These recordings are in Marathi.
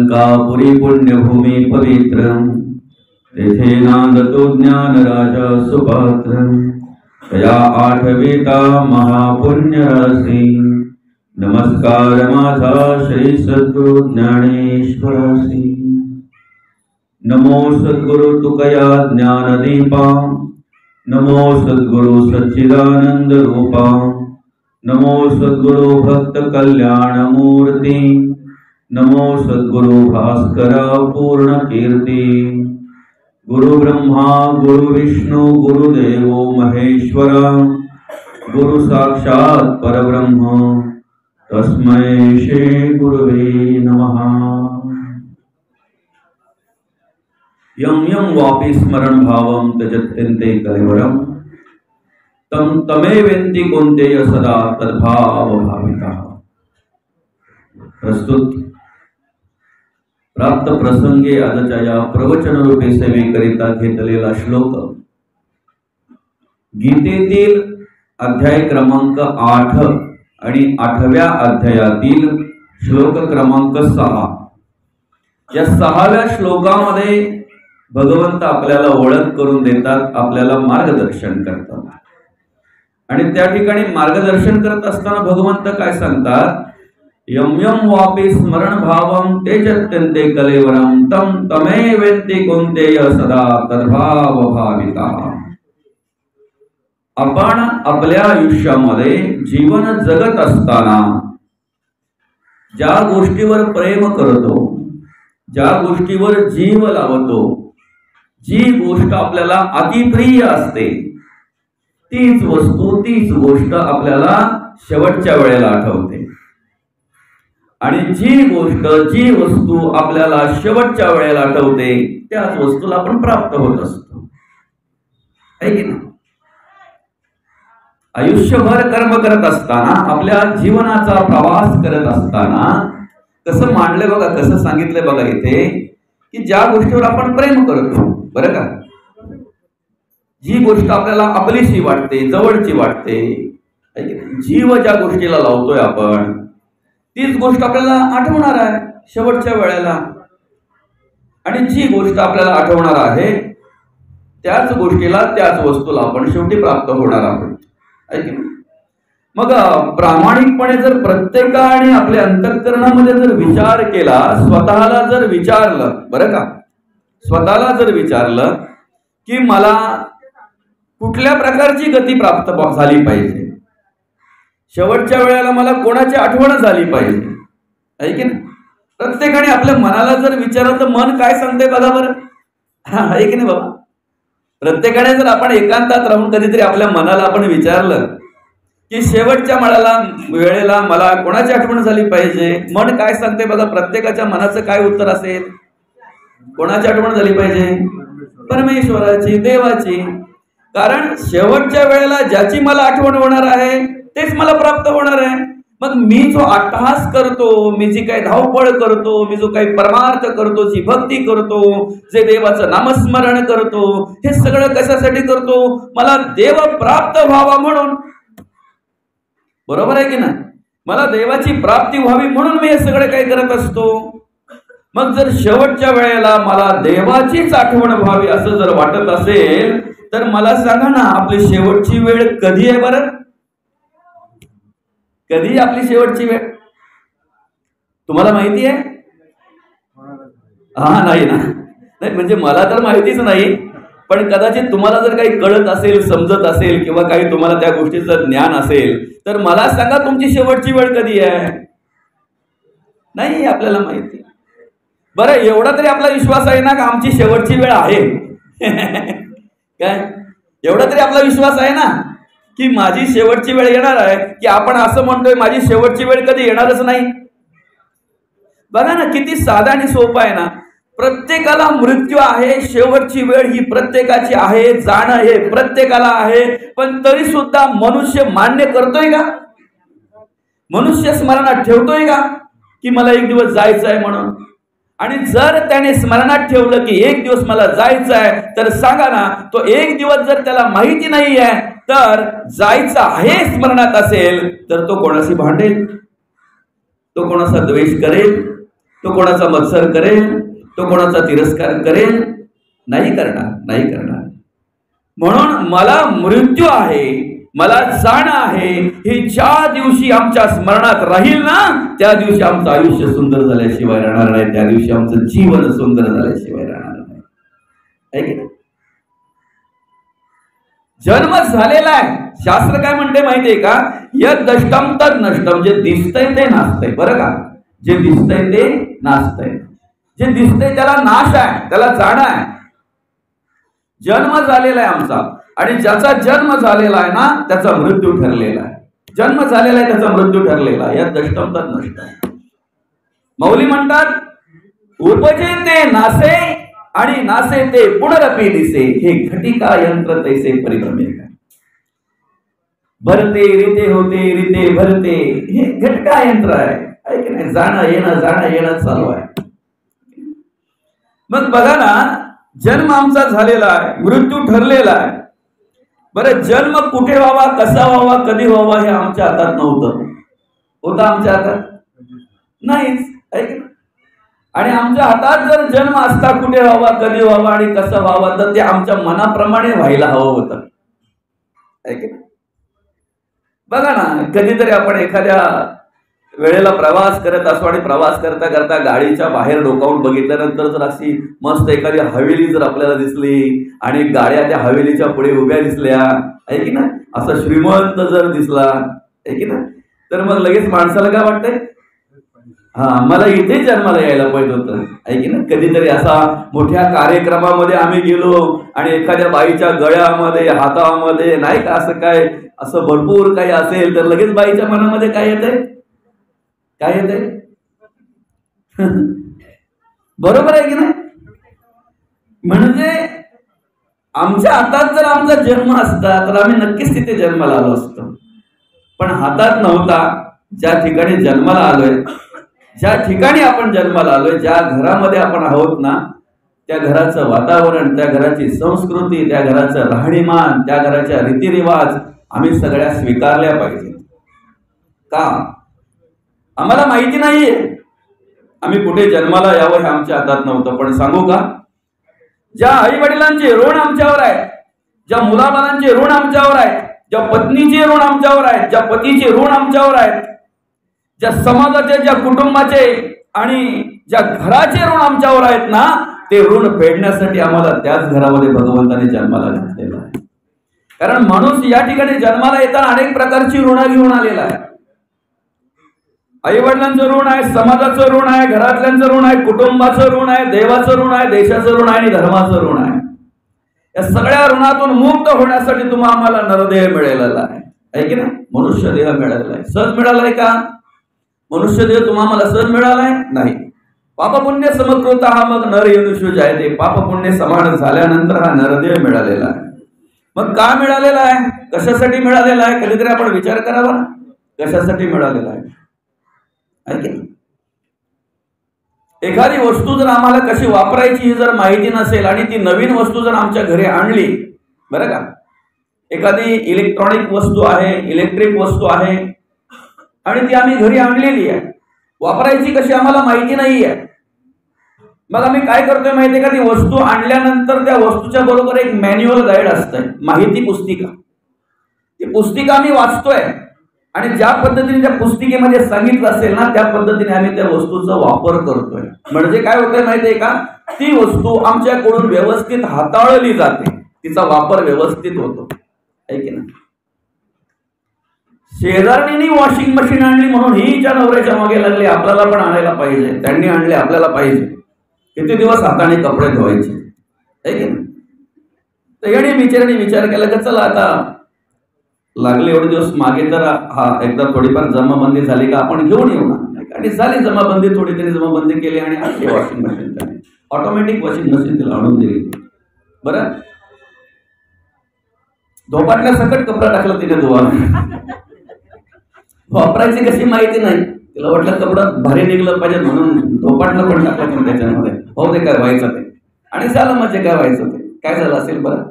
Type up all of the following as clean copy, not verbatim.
अलंकापुरी पुण्यभूमी पवित्र तेथे नांदतो ज्ञानराजा सुपात्र तया आठविता महापुण्य राशी नमस्कार माझा श्री सद्गुरु ज्ञानेश्वरासी। नमो सद्गुरु तुकया ज्ञानदीपा नमो सद्गुरु सच्चिदानंद रूपा नमो सद्गुरु भक्त कल्याण मूर्ति नमो सद्गुरु भास्करा पूर्ण कीर्ति। गुरु ब्रह्मा गुरु विष्णु गुरुदेव महेश्वरा गुरु साक्षात् परब्रह्म तस्मै श्री गुरुवे नमः। यं यं वापि स्मरण भावं त्यजत्यन्ते कलेवरम् तम तमेवेन्ति कौन्तेय सदा तद्भाव भावितः। प्रस्तुत प्राप्त प्रसंगे आजच्या या प्रवचन रूपी सेवेकरिता घेतलेला श्लोक गीतेतील अध्याय क्रमांक 8 आणि 8व्या अध्यायातील श्लोक क्रमांक 6। या 6व्या श्लोकामध्ये भगवंत आपल्याला ओळख करून देतात, आपल्याला मार्गदर्शन करतात। आणि त्या ठिकाणी मार्गदर्शन करत असताना भगवंत काय सांगतात, यम यम वापि स्मरण भावम तेजत्यन्ते कलेवरम तम तमेवेन्ति कौन्तेय सदा तद्भाव भावितः। आपण आपल्या आयुष्यामध्ये जीवन जगत असताना ज्या गोष्टीवर प्रेम करतो, ज्या गोष्टीवर जीव लावतो, जी गोष्ट आपल्याला अतिप्रिय असते, तीच वस्तू तीच गोष्ट आपल्याला शेवटच्या वेळेला आठवते। आणि जी गोष्ट जी वस्तू आपल्याला शेवटच्या वेळेला आठवते त्याच वस्तूला आपण प्राप्त होत असतो, आहे की नाही? आयुष्यभर कर्म करत असताना, आपल्या जीवनाचा प्रवास करत असताना कसं मांडलंय बघा, कसं सांगितलंय बघा इथे, की ज्या गोष्टीवर आपण प्रेम करतो, बरं का, जी गोष्ट आपल्याला आपलीशी वाटते, जवळची वाटते, जीव ज्या गोष्टीला लावतोय आपण तीच गोष्ट आपल्याला आठवणार आहे शेवटच्या वेळेला। आणि जी गोष्ट आपल्याला आठवणार आहे त्याच गोष्टीला, त्याच वस्तूला आपण शेवटी प्राप्त होणार आहोत, आहे की नाही? मग प्रामाणिकपणे जर प्रत्येकाने आपल्या अंतःकरणामध्ये जर विचार केला, स्वतःला जर विचारलं, बरं का, स्वतःला जर विचारलं की मला कुठल्या प्रकारची गती प्राप्त झाली पाहिजे, शेवटच्या वेळेला मला कोणाची आठवण झाली पाहिजे, आहे की नाही? प्रत्येकाने आपल्या मनाला जर विचारलं तर मन काय सांगते बघा बरं, आहे की नाही बाबा? प्रत्येकाने जर आपण एकांतात राहून कधीतरी आपल्या मनाला आपण विचारलं की शेवटच्या वेळेला मला कोणाची आठवण झाली पाहिजे, मन काय सांगते बघा? प्रत्येकाच्या मनाचं काय उत्तर असेल? कोणाची आठवण झाली पाहिजे? परमेश्वराची, देवाची। कारण शेवटच्या वेळेला ज्याची मला आठवण होणार आहे तेच मला प्राप्त होणार आहे। मग मी जो अट्टहास करतो, मी जी काही धावपळ करतो, मी जो काही परमार्थ करतो, जी भक्ती करतो, जे देवाचं नामस्मरण करतो, हे सगळं कशासाठी करतो? मला देव प्राप्त व्हावा म्हणून, बरोबर आहे की नाही? मला देवाची प्राप्ती व्हावी म्हणून मी हे सगळं काही करत असतो। मग जर शेवटच्या वेळेला मला देवाचीच आठवण व्हावी असं जर वाटत असेल तर मला सांगा ना, आपली शेवटची वेळ कधी आहे बरं? कधी आपली शेवटची वेळ तुम्हाला माहिती आहे? नाही ना, नाही म्हणजे मला तर माहितीच नाही, पण कदाचित तुम्हाला जर काही कळत असेल, समजत असेल, किंवा काही तुम्हाला त्या गोष्टीचं ज्ञान असेल तर मला सांगा तुमची शेवटची वेळ कधी आहे? नाही आपल्याला माहिती। बरं, एवढा तरी आपला विश्वास आहे ना का आमची शेवटची वेळ आहे? काय एवढा तरी आपला विश्वास आहे ना की माझी शेवटची वेळ येणार आहे? की आपण असं म्हणतोय माझी शेवटची वेळ कधी येणारच नाही? बघा ना, किती साधा आणि सोपा आहे ना। प्रत्येकाला मृत्यू आहे, शेवटची वेळ ही प्रत्येकाची आहे, जाणं हे प्रत्येकाला आहे, पण तरी सुद्धा मनुष्य मान्य करतोय का? मनुष्य स्मरणात ठेवतोय का की मला एक दिवस जायचं आहे म्हणून? आणि जर त्याने स्मरणात ठेवलं की एक दिवस मला जायचं आहे, तर सांगा ना, तो एक दिवस जर त्याला माहिती नाही आहे तर जायचं आहे स्मरणात असेल तर तो कोणाशी भांडेल, तो कोणाचा द्वेष करेल, तो कोणाचा मत्सर करेल, तो कोणाचा तिरस्कार करेल? नाही करणार, नाही करणार. म्हणून मला मृत्यू आहे, मला जाणं आहे, हे ज्या दिवशी आमच्या स्मरणात राहील ना, त्या दिवशी आमचं आयुष्य सुंदर झाल्याशिवाय राहणार नाही, त्या दिवशी आमचं जीवन सुंदर झाल्याशिवाय राहणार नाही. आहे की नाही? जन्म झालेला आहे. शास्त्र काय म्हणते माहितीये का? यद दष्टम तद नष्टम. जे दिसतंय ते नाचतंय. बरं का? जे दिसतंय ते नाचतंय. जे दिसतंय त्याला नाश आहे, त्याला जाणं आहे. जन्म झालेला आहे आमचा, आणि ज्याचा जन्म झालेला आहे ना, त्याचा मृत्यू ठरलेला आहे. जन्म झालेला आहे, त्याचा मृत्यू ठरलेला आहे. यद दष्टम तद नष्टम. मौली म्हणतात, उपजे ते नासे आणि नासे ते पुनरपी दिसे, हे घटिका यंत्र तैसे परिभ्रमे. भरते रीते होते, रीते भरते, हे घटका यंत्र आहे की नाही? जाणं येणं चालू आहे. मग बघा ना, जन्म आमचा झालेला आहे, मृत्यू ठरलेला आहे. बरं, जन्म कुठे व्हावा, कसा व्हावा, कधी व्हावा, हे आमच्या हातात नव्हतं. होतं आमच्या हातात? नाहीच. आहे की नाही? आणि आमच्या हातात जर जन्म असता, कुठे व्हावा, कधी व्हावा आणि कसं व्हावा, तर ते आमच्या मनाप्रमाणे व्हायला हवं होतं. आहे की नाही? बघा ना, कधीतरी आपण एखाद्या वेळेला प्रवास करत असतो आणि प्रवास करता करता गाडीच्या बाहेर डोकावून बघितल्यानंतर जर अशी मस्त एखादी हवेली जर आपल्याला दिसली आणि गाड्या त्या हवेलीच्या पुढे उभ्या दिसल्या, आहे की नाही, असं श्रीमंत जर दिसला, आहे की नाही, तर मग लगेच माणसाला काय वाटतंय? मला इथे जन्माला यायला पाहिजे होतं. आहे की नाही? कधीतरी असा मोठ्या कार्यक्रमामध्ये आम्ही गेलो आणि एखाद्या बाईच्या गळ्यामध्ये, हातामध्ये, नाही का, असं काय, असं भरपूर काही असेल तर लगेच बाईच्या मनामध्ये काय येतंय? काय येतंय? बरोबर आहे की नाही? म्हणजे आमच्या हातात जर आमचा जन्म असता तर आम्ही नक्कीच तिथे जन्माला आलो असतो. पण हातात नव्हता. ज्या ठिकाणी जन्माला आलोय, ज्या ठिकाणी आपण जन्माला आलोय, ज्या घरामध्ये आपण आहोत ना, त्या घराचं वातावरण, त्या घराची संस्कृती, त्या घराचं राहणीमान, त्या घराच्या रीतिरिवाज आम्ही सगळ्या स्वीकारल्या पाहिजे. का? आम्हाला माहिती नाहीये आम्ही कुठे जन्माला यावं, हे आमच्या हातात नव्हतं. पण सांगू का, ज्या आई वडिलांचे ऋण आमच्यावर आहे, ज्या मुलाबाळांचे ऋण आमच्यावर आहे, ज्या पत्नीचे ऋण आमच्यावर आहे, ज्या पतीचे ऋण आमच्यावर आहेत, ज्या समाजाचे, ज्या कुटुंबाचे आणि ज्या घराचे ऋण आमच्यावर आहेत ना, ते ऋण फेडण्यासाठी आम्हाला त्याच घरामध्ये भगवंताने जन्माला घातलेला आहे. कारण माणूस या ठिकाणी जन्माला येताना अनेक प्रकारची ऋण घेऊन आलेला आहे. आई वडिलांचं ऋण आहे, समाजाचं ऋण आहे, घरातल्यांचं ऋण आहे, कुटुंबाचं ऋण आहे, देवाचं ऋण आहे, देशाचं ऋण आहे आणि धर्माचं ऋण आहे. या सगळ्या ऋणातून मुक्त होण्यासाठी आम्हाला नरदेह मिळालेला आहे की नाही? मनुष्य देह मिळालेला आहे. सहज मिळालाय का? मनुष्य देह तुम्हाला सहज मिळालाय? नाही. पापपुण्य समकृत हा मग नर यनुष्य जायते. पापपुण्य समान झाल्यानंतर हा नरदेह मिळालेला आहे. मग का मिळालेला आहे? कशासाठी मिळालेला आहे? कधीतरी आपण विचार करावा ना, कशासाठी मिळालेला आहे? एखादी वस्तू जर आम्हाला कशी वापरायची ही जर माहिती नसेल आणि ती नवीन वस्तू जर आमच्या घरी आणली, बरं का, एखादी इलेक्ट्रॉनिक वस्तू आहे, इलेक्ट्रिक वस्तू आहे आणि ती आम्ही घरी आणलेली आहे, वापरायची कशी आम्हाला माहिती नाही आहे. मग आम्ही काय करतोय माहितीये का? ती वस्तू आणल्यानंतर त्या वस्तूच्या बरोबर एक मॅन्युअल गाईड असतंय, माहिती पुस्तिका. ती पुस्तिका आम्ही वाचतोय आणि ज्या पद्धतीने त्या पुस्तिकेमध्ये सांगितलं असेल ना, त्या पद्धतीने आम्ही त्या वस्तूचा वापर करतोय. म्हणजे काय होतंय माहितीये का? ती वस्तू आमच्याकडून व्यवस्थित हाताळली जाते, तिचा वापर व्यवस्थित होतो. आहे की नाही? शेजारणींनी वॉशिंग मशीन आणली म्हणून ही ज्या नवऱ्याच्या मागे लागली, आपल्याला पण आणायला पाहिजे. त्यांनी आणले, आपल्याला पाहिजे. किती दिवस हाताने कपडे धुवायचे? आहे की नाही? तर याने बिचाराने विचार केला की चला आता लागले एवढे दिवस मागे, तर हा एकदा थोडीफार जमाबंदी झाली का आपण घेऊन येऊ ना. आणि झाली जमाबंदी, थोडी त्यांनी जमाबंदी केली आणि आणली वॉशिंग मशीन. त्याने ऑटोमॅटिक वॉशिंग मशीन तिला आणून दिली. बरं, धोपाटल्या सकट कपडा टाकला तिने धुवायला. वापरायची कशी माहिती नाही, तिला वाटलं कपडा भारी निघलं पाहिजे म्हणून धोपाटलं पण टाकलं त्याच्यामध्ये. हो ते काय व्हायचं ते, आणि झालं म्हणजे काय व्हायचं ते. काय झालं असेल बरं?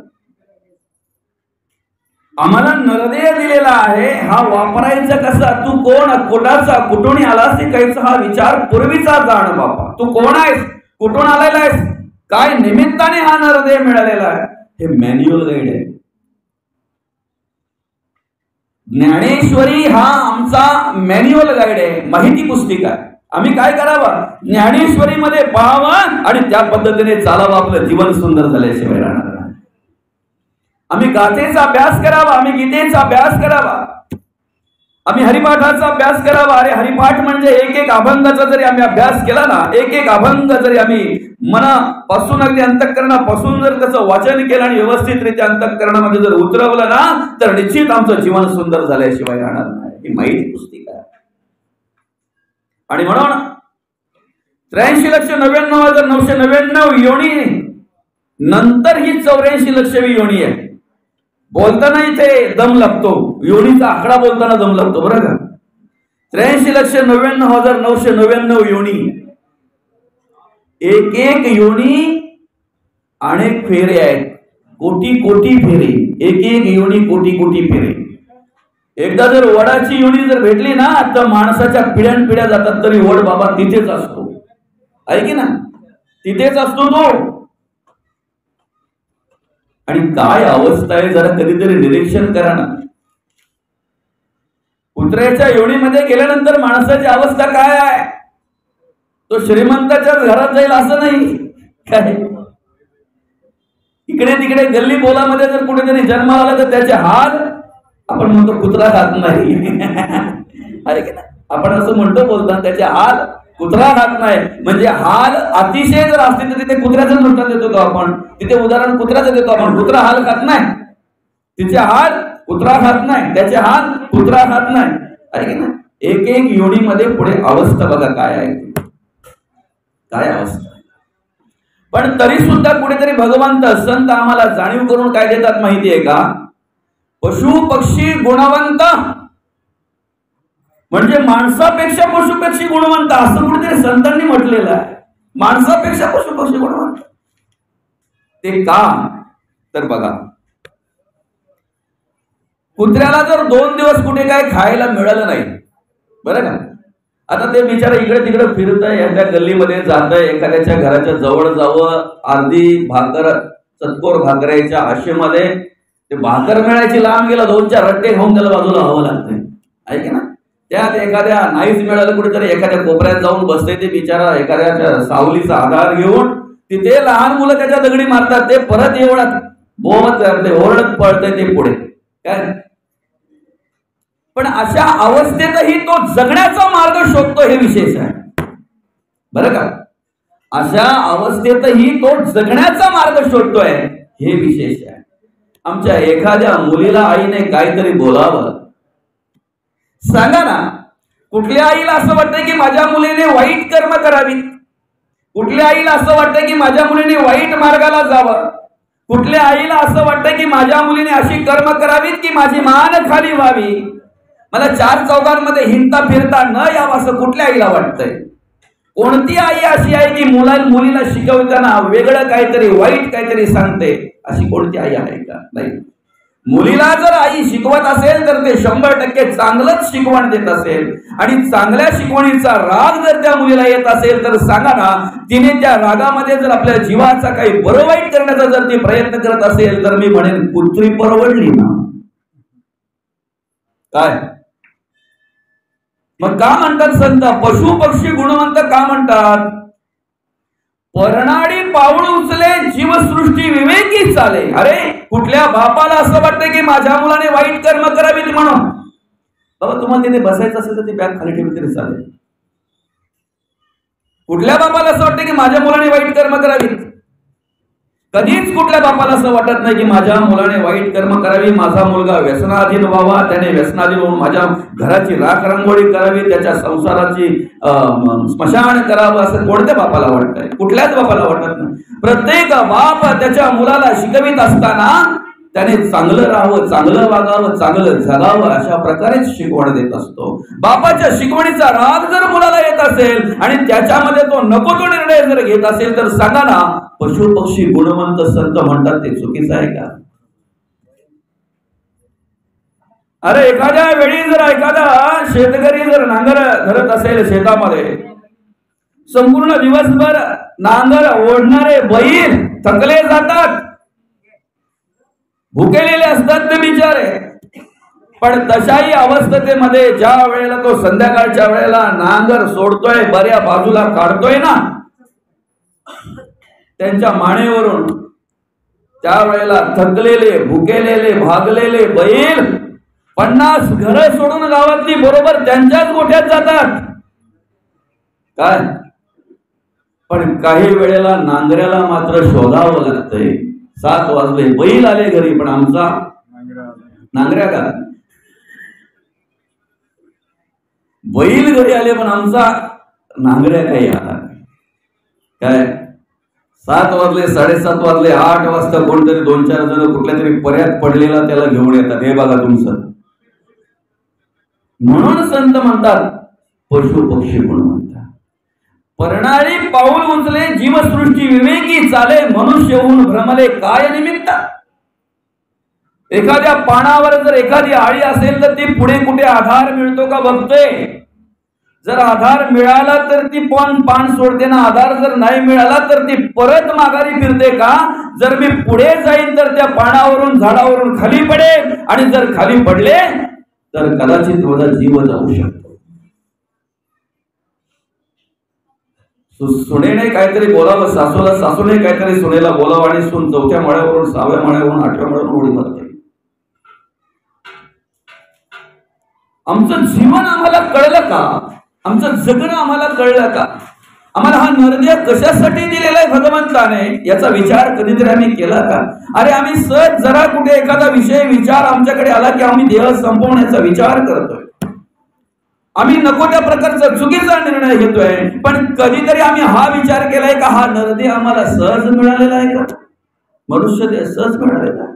आम्हाला नरदेह दिलेला आहे, हा वापरायचा कसा, तू कोण, कुठाचा, कुठून आलास ते काहीचा हा विचार पूर्वीचा जाण बापा. तू कोण आहेस, कुठून आलेला आहेस, काय निमित्ताने हा नरदेह मिळालेला आहे, हे मॅन्युअल गाईड आहे. ज्ञानेश्वरी हा आमचा मॅन्युअल गाईड आहे, माहिती पुस्तिका आहे. आम्ही काय करावं, ज्ञानेश्वरीमध्ये पाहावं आणि त्या पद्धतीने चालावं, आपलं जीवन सुंदर झाल्याशिवाय राहणार. आम्ही गाथेचा अभ्यास करावा, आम्ही गीतेचा अभ्यास करावा, आम्ही हरिपाठाचा अभ्यास करावा. अरे हरिपाठ म्हणजे एक एक अभंगाचा जरी आम्ही अभ्यास केला ना, एक एक अभंग जरी आम्ही मनापासून अगदी अंतःकरणापासून जर त्याचं वाचन केलं आणि व्यवस्थितरित्या अंतःकरणामध्ये जर उतरवलं ना, तर निश्चित आमचं जीवन सुंदर झाल्याशिवाय राहणार नाही. ही माहिती पुस्तिका आहे. आणि म्हणून 83,99,999 योनी नंतर ही 84,00,000वी योनी आहे. बोलताना इथे दम लागतो, योनीचा आकडा बोलताना दम लागतो बरं का. 83,99,999 योनी, एक एक योनी अनेक फेरे आहेत, कोटी कोटी फेरे, एक एक योनी कोटी कोटी फेरे. एकदा जर वडाची योनी जर भेटली ना, तर माणसाच्या पिढ्यान पिढ्या जातात तरी वड बाबा तिथेच असतो, आहे की ना, तिथेच असतो तो. आणि काय अवस्था आहे जरा कधीतरी निरीक्षण करा ना. कुत्र्याच्या योनीमध्ये गेल्यानंतर माणसाची अवस्था काय आहे, तो श्रीमंताच्याच घरात जाईल असं नाही काय. इकडे तिकडे गल्ली बोलामध्ये जर कुठेतरी जन्माला आला तर त्याचे हाल, आपण म्हणतो कुत्रा खात नाही अरे की नाही, आपण असं म्हणतो बोलताना त्याचे हाल कुत्रा खात नाही. म्हणजे हाल अतिशय जर असतील तर तिथे कुत्र्याचं दृष्टांत देतो तो आपण, तिथे उदाहरण कुत्र्याचं देतो आपण. कुत्रा हाल खात नाही, तिचे हाल कुत्रा खात नाही, त्याचे हाल कुत्रा खात नाही, आहे की नाही. एक एक योनीमध्ये पुढे अवस्था बघा काय आहे, काय अवस्था. पण तरी सुद्धा कुठेतरी भगवंत संत आम्हाला जाणीव करून काय देतात माहितीये का, पशु पक्षी गुणवंत म्हणजे माणसापेक्षा पशुपक्षी गुणवंत, असं कुठेतरी संतांनी म्हटलेलं आहे. माणसापेक्षा पशुपक्षी गुणवंत. ते का, तर बघा, कुत्र्याला जर 2 दिवस कुठे काय खायला मिळालं नाही बरं का, आता ते बिचारा इकडे तिकडे फिरतंय, एखाद्या गल्लीमध्ये जातंय, एखाद्याच्या घराच्या जवळ जावं, अर्धी भाकर चतकोर भाकरायच्या आशेमध्ये ते भाकर मिळायची लांब गेला, 2-4 रट्टे खाऊन त्याला बाजूला हवं लागतंय, आहे की ना. त्यात एखाद्या नाहीच मिळालं कुठेतरी एखाद्या कोपऱ्यात जाऊन बसते ते बिचारा, एखाद्याच्या सावलीचा आधार घेऊन. तिथे लहान मुलं त्याच्या दगडी मारतात, ते परत एवढं बोमत ओरडत पळतंय ते पुढे काय. पण अशा अवस्थेतही तो जगण्याचा मार्ग शोधतो, हे विशेष आहे बरं का. अशा अवस्थेतही तो जगण्याचा मार्ग शोधतोय, हे विशेष आहे. आमच्या एखाद्या मुलीला आईने काहीतरी बोलावं, सांगा ना, कुठल्या आईला असं वाटतंय की माझ्या मुलीने वाईट कर्म करावीत, कुठल्या आईला असं वाटतंय की माझ्या मुलीने वाईट मार्गाला जावं, कुठल्या आईला असं वाटतंय की माझ्या मुलीने अशी कर्म करावीत की माझी मान खाली व्हावी, मला 4 चौघांमध्ये हिंडता फिरता न यावं, असं कुठल्या आईला वाटतंय. कोणती आई अशी आहे की मुलीला शिकवताना वेगळं काहीतरी वाईट काहीतरी सांगते, अशी कोणती आई आहे का, नाही. मुलीला जर आई शिकवत असेल तर ते 100% चांगलंच शिकवण देत असेल, आणि चांगल्या शिकवणीचा राग जर त्या मुलीला येत असेल तर सांगा ना, तिने त्या रागामध्ये जर आपल्या जीवाचा काही बरं वाईट करण्याचा जर ती प्रयत्न करत असेल तर मी म्हणेन कुत्री परवडली ना काय. मग का म्हणतात संत पशु पक्षी गुणवंत का म्हणतात, परनाडी पाऊल उचले जीवसृष्टी विवेकी चाले. अरे कुठल्या बापाला असं वाटतं की माझ्या मुलाने वाईट कर्म करावीत म्हणून, बाबा तुम्हाला तिथे बसायचं असेल तर ती बॅग खाली ठेवली तरी चालेल. कुठल्या बापाला असं वाटतं की माझ्या मुलाने वाईट कर्म करावीत, कधीच कुठल्या बापाला असं वाटत नाही की माझ्या मुलाने वाईट कर्म करावी, माझा मुलगा व्यसनाधीन व्हावा, त्याने व्यसनाधीन होऊन माझ्या घराची राख रांगोळी करावी, त्याच्या संसाराची स्मशान करावं, असं कोणत्या बापाला वाटतंय, कुठल्याच बापाला वाटत नाही. प्रत्येक बाप त्याच्या मुलाला शिकवित असताना त्याने चांगलं राहावं, चांगलं वागावं, चांगलं जगावं, अशा प्रकारेच शिकवण देत असतो. बापाच्या शिकवणीचा राग जर मुलाला येत असेल आणि त्याच्यामध्ये तो नको तो निर्णय जर घेत असेल तर सांगा ना, पशु पक्षी गुणवंत संत म्हणतात ते चुकीचं आहे का. अरे एखाद्या वेळी जर एखादा शेतकरी जर नांगर धरत असेल शेतामध्ये, संपूर्ण दिवसभर नांगर ओढणारे बैल थकले जातात, भुकेलेले असतात ते बिचारे. पण तशाही अवस्थेमध्ये ज्या वेळेला तो संध्याकाळच्या वेळेला नांगर सोडतोय, बऱ्या बाजूला काढतोय ना, त्यांच्या मानेवरून त्या वेळेला थकलेले, भुकेलेले, भागलेले बैल 50 घरं सोडून गावातली बरोबर त्यांच्याच गोठ्यात जातात. काय पण काही वेळेला नांगऱ्याला मात्र शोधावं लागतंय. 7 वाजले, बैल आले घरी, पण आमचा नांगऱ्या का? बैल घरी आले पण आमचा नांगऱ्या काही आला काय? 7 वाजले, 7:30 वाजले, 8 वाजता कोणतरी 2-4 जण कुठल्या तरी पर्यात पडलेला त्याला घेऊन येतात. हे बघा तुमचं. म्हणून संत म्हणतात पशु पक्षी म्हणून म्हणतात. परणारी पाऊल उचले जीवसृष्टी विवेकी चाले, मनुष्यहून भ्रमले काय निमित्त. एखाद्या पानावर जर एखादी आळी असेल तर ती पुढे कुठे आधार मिळतो का बघते. जर आधार मिळाला तर ती पान सोडते ना, आधार जर नाही मिळाला तर ती परत माघारी फिरते का. जर मी पुढे जाईन तर त्या पानावरून झाडावरून खाली पडेल, आणि जर खाली पडले तर कदाचित माझा जीव जाऊ शकतो. सुनेने काहीतरी बोलावं सासूला, सासूने काहीतरी सुनेला बोलावं, आणि सून 4थ्या माळ्यावरून 6व्या माळ्यावरून 8व्या माळ्यावरून उडी मारते. आमचं जीवन आम्हाला कळलं का? आमचं जगणं आम्हाला कळलं का? आम्हाला हा नरदेह कशासाठी दिलेला आहे भगवंताने, याचा विचार कधीतरी आम्ही केला का? अरे आम्ही सहज जरा कुठे एखादा विषय विचार आमच्याकडे आला की आम्ही देह संपवण्याचा विचार करतोय. आम्ही नको त्या प्रकारचा चुकीचा निर्णय घेतोय. पण कधीतरी आम्ही हा विचार केलाय का हा नरदेह आम्हाला सहज मिळालेला आहे का? मनुष्य देह सहज मिळालेला आहे.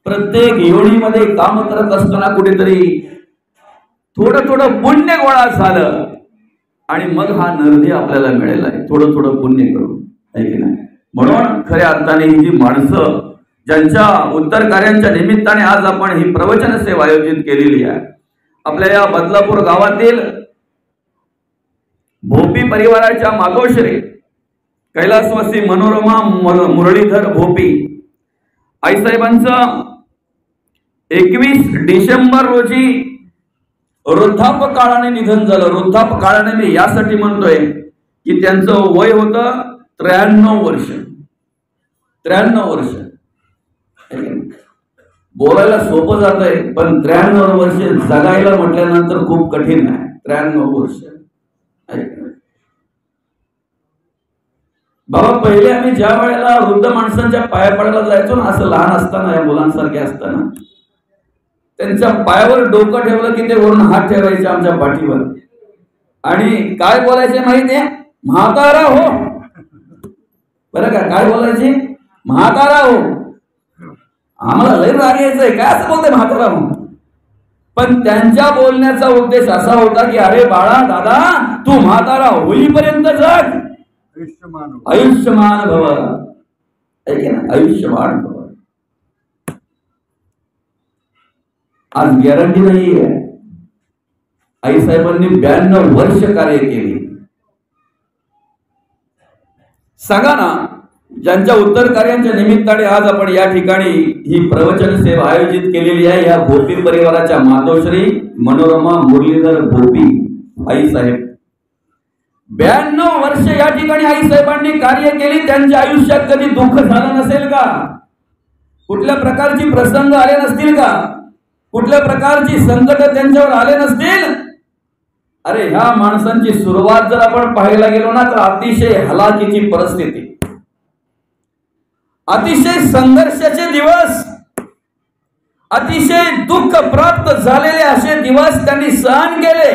प्रत्येक योनीमध्ये काम करत असताना कुठेतरी थोडं थोडं पुण्य गोळा झालं आणि मग हा नरदेह आपल्याला मिळालेला आहे, थोडं थोडं पुण्य करून, आहे की नाही? म्हणून खऱ्या अर्थाने ही जी माणसं ज्यांच्या उत्तर कार्यांच्या निमित्ताने आज आपण ही प्रवचन सेवा आयोजित केलेली आहे, आपल्या या बदलापूर गावातील भोपी परिवाराच्या मातोश्री कैलासवासी मनोरमा मुरलीधर भोपी आईसाहेबांचं 21 डिसेंबर रोजी वृद्धापकाळाने निधन झालं. वृद्धापकाळाने मी यासाठी म्हणतोय की त्यांचं वय होतं 93 वर्ष. 93 वर्ष. बोलायला सोपं जात आहे, पण 93 वर्ष जगायला म्हटल्यानंतर खूप कठीण आहे. 93 वर्ष. बाबा पहिले आम्ही ज्या वेळेला वृद्ध माणसांच्या पाया पडायला जायचो ना, असं लहान असताना, या मुलांसारखे असताना, त्यांच्या पायावर डोकं ठेवलं की ते वरून हात ठेवायचे आमच्या पाठीवर आणि काय बोलायचे माहितीये? म्हातारा हो. बरं का? काय बोलायचे? म्हातारा हो. आम्हाला लय राग यायचंय, काय असं बोलते म्हातारा हो. पण त्यांच्या बोलण्याचा उद्देश असा होता की अरे बाळा, दादा, तू म्हातारा होईपर्यंत जग, आयुष्यमान भव. ऐके ना, आयुष्यमान भव. आज गॅरंटी नाही आहे. आईसाहेबांनी 92 वर्ष कार्य केले. सांगा ना, ज्यांच्या उत्तर कार्यांच्या निमित्ताने आज आपण या ठिकाणी ही प्रवचन सेवा आयोजित केलेली आहे, या भोपी परिवाराच्या मातोश्री मनोरमा मुरलीधर भोपी आईसाहेब. 92 वर्ष या ठिकाणी आईसाहेबांनी कार्य केली. त्यांच्या आयुष्यात कधी दुःख झालं नसेल का? कुठल्या प्रकारची प्रसंग आले नसतील का? कुठल्या प्रकारची संकट त्यांच्यावर आले नसतील? अरे ह्या माणसांची सुरुवात जर आपण पाहायला गेलो ना, तर अतिशय हलाखीची परिस्थिती, अतिशय संघर्षाचे दिवस, अतिशय दुःख प्राप्त झालेले असे दिवस त्यांनी सहन केले.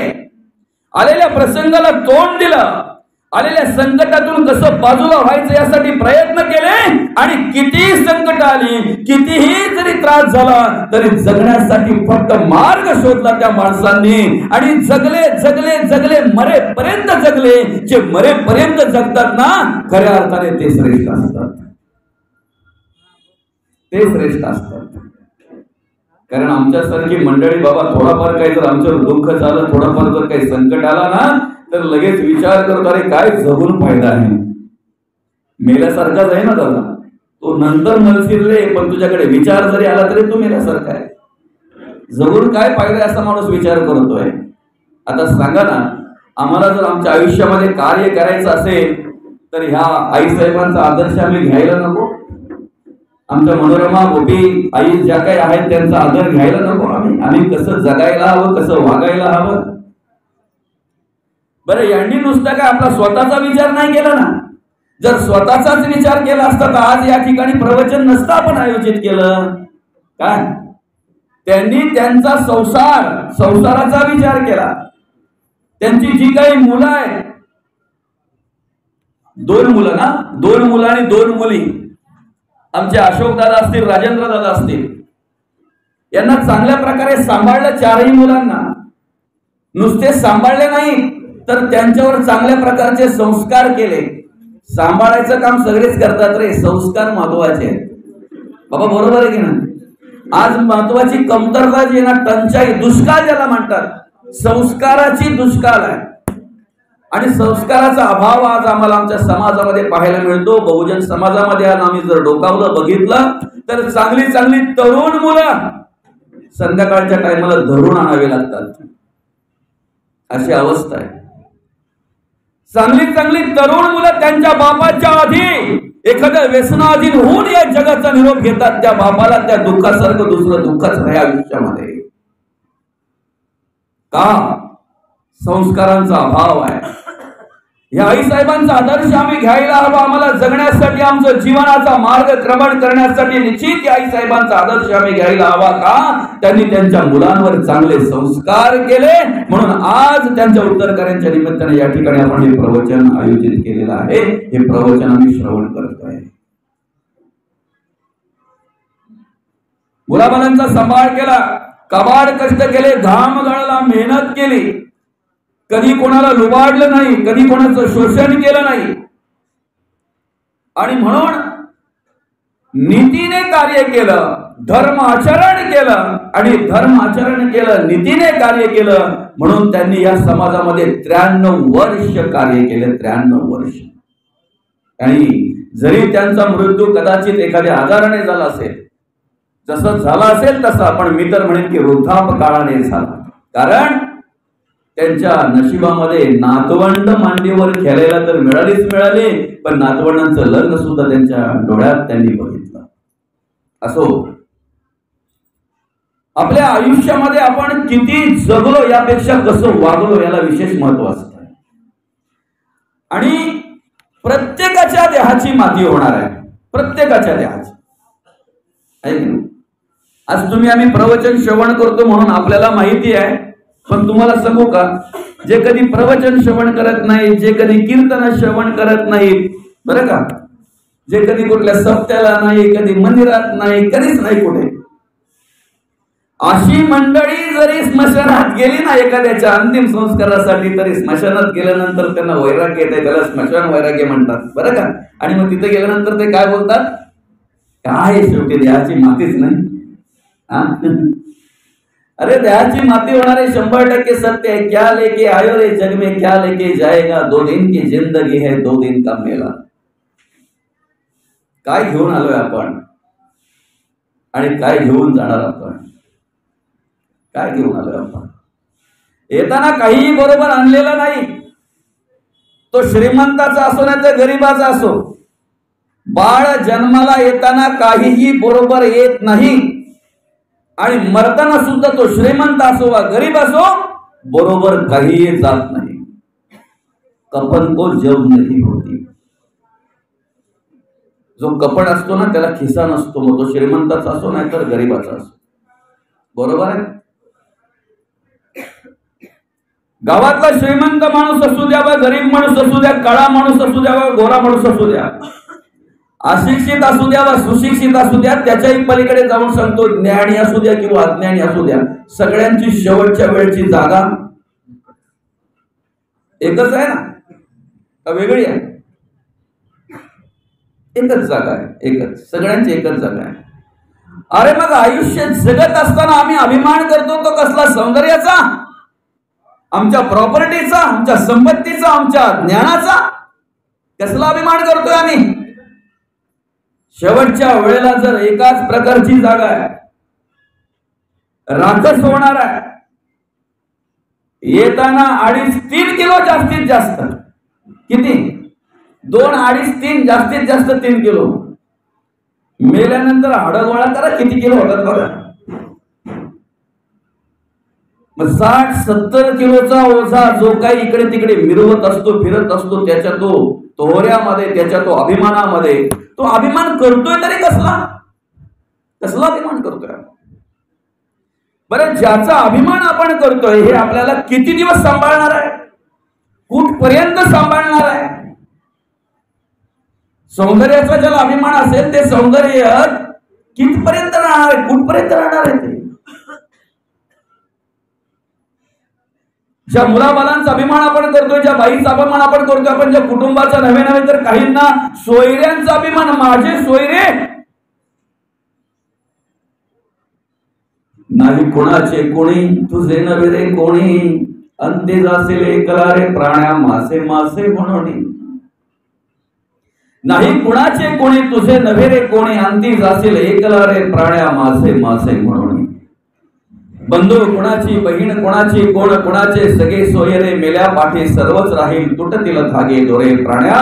आलेल्या प्रसंगाला तोंड दिलं, आलेल्या संकटातून कसं बाजूला व्हायचं यासाठी प्रयत्न केले, आणि कितीही संकट आली, कितीही जरी त्रास झाला तरी जगण्यासाठी फक्त मार्ग शोधला त्या माणसांनी, आणि जगले जगले जगले, मरेपर्यंत जगले. जे मरेपर्यंत जगतात ना, खऱ्या अर्थाने ते श्रेष्ठ असतात. ते श्रेष्ठ असतात. कारण आमच्यासारखी मंडळी बाबा थोडाफार काही जर आमच्यावर दुःख झालं, थोडाफार जर काही संकट आला ना, तर लगेच विचार करतो, अरे काय जगून फायदा आहे, मेल्यासारखाच आहे ना दादा, तो नंतर मरशील रे, पण तुझ्याकडे विचार जरी आला तरी तू मेल्यासारखा आहे, जगून काय फायदा असा माणूस विचार करतोय. आता सांगा ना, आम्हाला जर आमच्या आयुष्यामध्ये कार्य करायचं असेल तर ह्या आईसाहेबांचा आदर्श आम्ही घ्यायला नको? आमच्या मनोरमा गोपी आई ज्या काही आहेत त्यांचा आदर घ्यायला नको? आम्ही कसं जगायला हवं, कसं वागायला हवं? बरं, यांनी नुसतं काय आपला स्वतःचा विचार नाही केला ना. जर स्वतःचाच विचार केला असता तर आज या ठिकाणी प्रवचन नसतं आपण आयोजित केलं. काय त्यांनी त्यांचा संसाराचा विचार केला. त्यांची जी काही मुलं आहेत, 2 मुलं ना, 2 मुलं आणि 2 मुली, आमचे अशोक दादा असतील, राजेंद्र दादा असतील, यांना चांगल्या प्रकारे सांभाळलं. 4ही मुलांना नुसते सांभाळले नाही तर त्यांच्यावर चांगल्या प्रकारचे संस्कार केले. सांभाळायचं काम सगळेच करतात रे, संस्कार महत्वाचे आहेत बाबा, बरोबर आहे की नाही? आज महत्वाची कमतरता जी ना, टंचाई, दुष्काळ ज्याला म्हणतात, संस्काराची दुष्काळ आहे. आणि संस्काराचा अभाव आज आम्हाला आमच्या समाजामध्ये पाहायला मिळतो. बहुजन समाजामध्ये आज आम्ही जर डोकावलं, बघितलं तर चांगली चांगली तरुण मुलं संध्याकाळच्या टायमाला धरून आणावे लागतात, अशी अवस्था आहे. चांगली चांगली तरुण मुलं त्यांच्या बापाच्या आधी एखाद्या व्यसनाधीन होऊन या जगाचा निरोप घेतात. त्या बापाला त्या दुःखासारखं दुसरं दुःखच नाही आयुष्यामध्ये. का? संस्कारांचा अभाव आहे. या आई साहेबांचा आदर्श आम्ही घ्यायला हवा. आम्हाला जगण्यासाठी, आमचं जीवनाचा मार्ग क्रमण करण्यासाठी निश्चित या आई साहेबांचा आदर्श आम्ही घ्यायला हवा. का? त्यांनी त्यांच्या मुलांवर चांगले संस्कार केले, म्हणून आज त्यांच्या उत्तरकार्यांच्या निमित्ताने या ठिकाणी आपण हे प्रवचन आयोजित केलेलं आहे. हे प्रवचन आम्ही श्रवण करतोय. मुलाबाळांचा सांभाळ केला, कबाड कष्ट केले, घाम गाळला, मेहनत केली, कधी कोणाला लुबाडलं नाही, कधी कोणाचं शोषण केलं नाही. आणि म्हणून नीतीने कार्य केलं, धर्म आचरण केलं, आणि धर्म आचरण केलं, नीतीने कार्य केलं, म्हणून त्यांनी या समाजामध्ये 93 वर्ष कार्य केले. 93 वर्ष. आणि जरी त्यांचा मृत्यू कदाचित एखाद्या आजाराने झाला असेल, जसं झाला असेल तसं, पण मी तर म्हणेन की वृद्धापकाळाने झाला. कारण त्यांच्या नशिबामध्ये नातवंड मांडीवर खेळायला तर मिळाले, पण नातवंडांचं लग्न सुद्धा त्यांच्या डोळ्यात त्यांनी बघितलं. असो, आपल्या आयुष्यामध्ये आपण किती जगलो यापेक्षा कसं वागलो याला विशेष महत्व असतं. आणि प्रत्येकाच्या देहाची माती होणार आहे, प्रत्येकाच्या देहाची. आज आम्ही प्रवचन श्रवण करतो म्हणून आपल्याला माहिती आहे, पण तुम्हाला सांगू का, जे कधी प्रवचन श्रवण करत नाही, जे कधी कीर्तन श्रवण करत नाही, बरं का, जे कधी कुठल्या सप्त्याला नाही, कधी मंदिरात नाही, कधीच नाही कुठे, अशी मंडळी जरी स्मशानात गेली ना एखाद्याच्या अंतिम संस्कारासाठी, तरी स्मशानात गेल्यानंतर त्यांना वैराग्य येते, त्याला स्मशान वैराग्य म्हणतात, बरं का. आणि मग तिथे गेल्यानंतर ते काय बोलतात, काय शेवटी देहाची मातीच नाही. अरे देहाची माती होणारे 100% सत्य है. क्या लेके आयो रे जग में, क्या लेके जाएगा, 2 दिन की जिंदगी है, 2 दिन का मेला. काय घेऊन आलोय आपण आणि काय घेऊन जाणार आपण? काय घेऊन आलोय आपण? येताना काहीही बरोबर आणलेला नाही. तो श्रीमंताचा असो नाही तर गरीबाचा असो, बाळ जन्माला येताना काहीही बरोबर येत नाही. आणि मरताना सुद्धा तो श्रीमंत असो वा गरीब असो, बरोबर काहीही जात नाही. कफन को जब नहीं होती. जो कपड असतो ना त्याला खिसा नसतो, मग तो श्रीमंताचा असो नाही तर गरीबाचा असो. बरोबर आहे. गावातला श्रीमंत माणूस असू द्या वा गरीब माणूस असू द्या, काळा माणूस असू द्या वा गोरा माणूस असू द्या, अशिक्षित असू द्या वा सुशिक्षित असू द्या, त्याच्याही पलीकडे जाऊन सांगतो, ज्ञानी असू द्या किंवा अज्ञानी असू द्या, सगळ्यांची शेवटच्या वेळची जागा एकच आहे ना, का वेगळी आहे? एकच जागा आहे, एकच, सगळ्यांची एकच जागा आहे. अरे मग आयुष्य जगत असताना आम्ही अभिमान करतो तो कसला? सौंदर्याचा, आमच्या प्रॉपर्टीचा, आमच्या संपत्तीचा, आमच्या ज्ञानाचा कसला अभिमान करतोय आम्ही? शेवटच्या वेळेला जर एकाच प्रकारची जागा आहे, राखच होणार आहे, येताना 2.5-3 किलो जास्तीत जास्त, किती? 2, 2.5, 3, जास्तीत जास्त 3 किलो. मेल्यानंतर हाडं गोळा करा किती किलो होतात बघा. मग 60-70 किलोचा ओझा जो काही इकडे तिकडे मिरवत असतो, फिरत असतो, त्याच्या तो तोहऱ्यामध्ये, त्याच्या तो अभिमानामध्ये, तो अभिमान करतोय तरी कसला? कसला अभिमान करतोय? बरं, ज्याचा अभिमान आपण करतोय हे आपल्याला किती दिवस सांभाळणार आहे? कुठपर्यंत सांभाळणार आहे? सौंदर्याचा ज्याला अभिमान असेल ते सौंदर्य कितपर्यंत राहणार आहे? कुठपर्यंत राहणार आहे? ते ज्या मुलाबालांचा अभिमान आपण करतोय, ज्या बाईचा अभिमान आपण करतोय, आपण ज्या कुटुंबाचा नव्हे नव्हे तर काहींना सोयऱ्यांचा अभिमान, माझे सोयरे नाही कोणाचे कोणी, तुझे नव्हे रे कोणी, अंते जाशील एकला रे प्राण्या मासे मासे म्हणून. नाही कुणाचे कोणी, तुझे नव्हे रे कोणी, अंती जाशील एकला रे प्राण्या मासे मासे म्हणून. बंधू कुणाची, बहीण कुणाची, कोण कुणाचे, सगळे सोयरे मेल्या पाठी सर्वच राहील, तुटतील धागे दोरे प्राण्या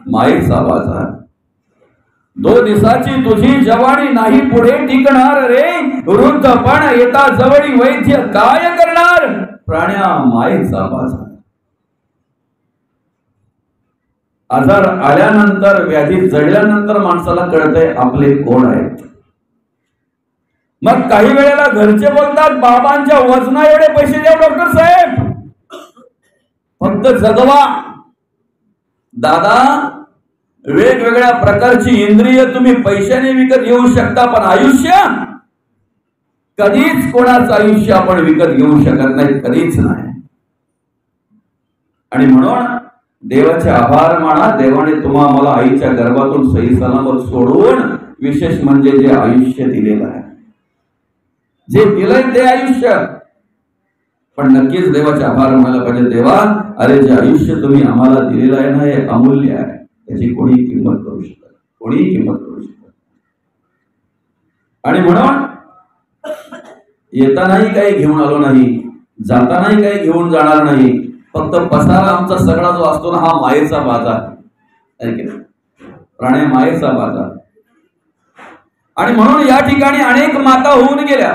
मायेचा बाजार. 2 दिवसाची तुझी जवानी नाही पुढे टिकणार रे, वृद्धपण येता जवळी वैद्य काय करणार प्राण्या मायेचा बाजार. आजार आल्यानंतर, व्याधी जडल्यानंतर माणसाला कळतंय आपले कोण आहेत. मग काही वेळेला घरचे बोलतात बाबांच्या वजना एवढे पैसे द्या डॉक्टर साहेब, फक्त जगवा. दादा, वेगवेगळ्या प्रकारची इंद्रिय तुम्ही पैशाने विकत घेऊ शकता, पण आयुष्य कधीच कोणाचं आयुष्य आपण विकत घेऊ शकत नाही, कधीच नाही. आणि म्हणून देवाचे आभार माना, देवाने तुम्हा मला आईच्या गर्भातून सही सलामत सोडून, विशेष म्हणजे जे आयुष्य दिलेलं आहे, जे दिलंय ते आयुष्य. पण नक्कीच देवाचे आभार मानायला पाहिजे. देवा, अरे जे आयुष्य तुम्ही आम्हाला दिलेलं आहे ना, हे अमूल्य आहे, त्याची कोणी किंमत करू शकत, कोणी किंमत करू शकत. आणि म्हणून येतानाही काही घेऊन आलो नाही, जातानाही काही घेऊन जाणार नाही. फक्त पसारा आमचा सगळा जो असतो ना, हा मायेचा बाजार आहे की नाही, प्राण्या मायेचा बाजार. आणि म्हणून या ठिकाणी अनेक माता होऊन गेल्या.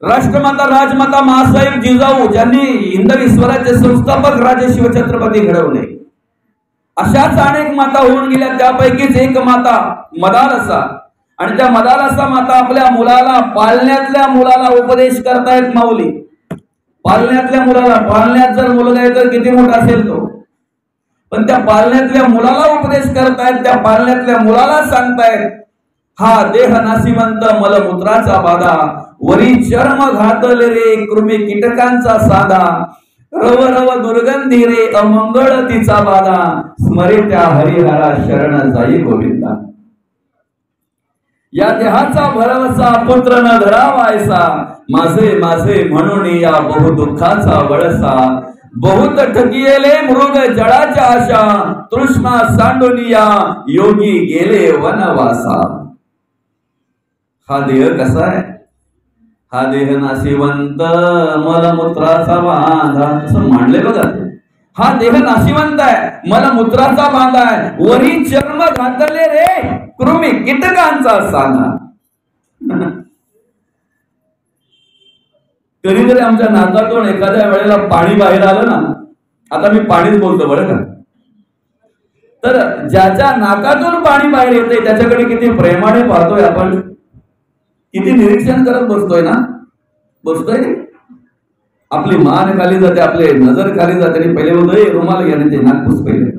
राष्ट्रमाता, राजमाता, महासाहेब जिजाऊ, ज्यांनी हिंदवी स्वराज्य संस्थापक राजे शिवछत्रपती घडवले, अशाच अनेक माता होऊन गेल्या. त्यापैकीच एक माता मदालसा. आणि त्या मदालसा माता आपल्या मुलाला, पालण्यातल्या मुलाला उपदेश करतायत. माऊली, पालण्यातल्या मुलाला, पालण्यात जर मुलगा आहे तर किती मोठा असेल तो, पण त्या पालण्यातल्या मुलाला उपदेश करतायत. त्या पालण्यातल्या मुलाला सांगतायत, हा देह नासिवंत मलमूत्राचा बाधा, वरी चर्म घातले रे कृमी कीटकांचा साधा, रव रव दुर्गंधी रे अमंगळ तिचा बाधा, स्मरे त्या हरिहरा शरण जाई गोविंदा. या देहाचा भरवसा पुत्र न धरावायसा, माझे माझे म्हणून या बहु दुःखाचा वळसा, बहुत ठकियेले मृग जळाच्या आशा, तृष्णा सांडोनिया योगी गेले वनवासा. हा देह कसा आहे? हा देह नाशिवंत मलमूत्राचा बांधा, असं मांडले बघा. हा देह नाशिवंत आहे, मलमूत्राचा बांधा आहे, वरी चर्म घातले रे कृमी कीटकांचा साधा. कधीतरी आमच्या नाकातून एखाद्या वेळेला पाणी बाहेर आलं ना, आता मी पाणीच बोलतो बरं का, तर ज्याच्या नाकातून पाणी बाहेर येते त्याच्याकडे किती प्रेमाने पाहतोय आपण, किती निरीक्षण करत बसतोय ना, बसतोय. आपली मान खाली जाते, आपले नजर खाली जाते, आणि पहिले बोलतोय रुमाल घ्या ते नागपूस पहिले.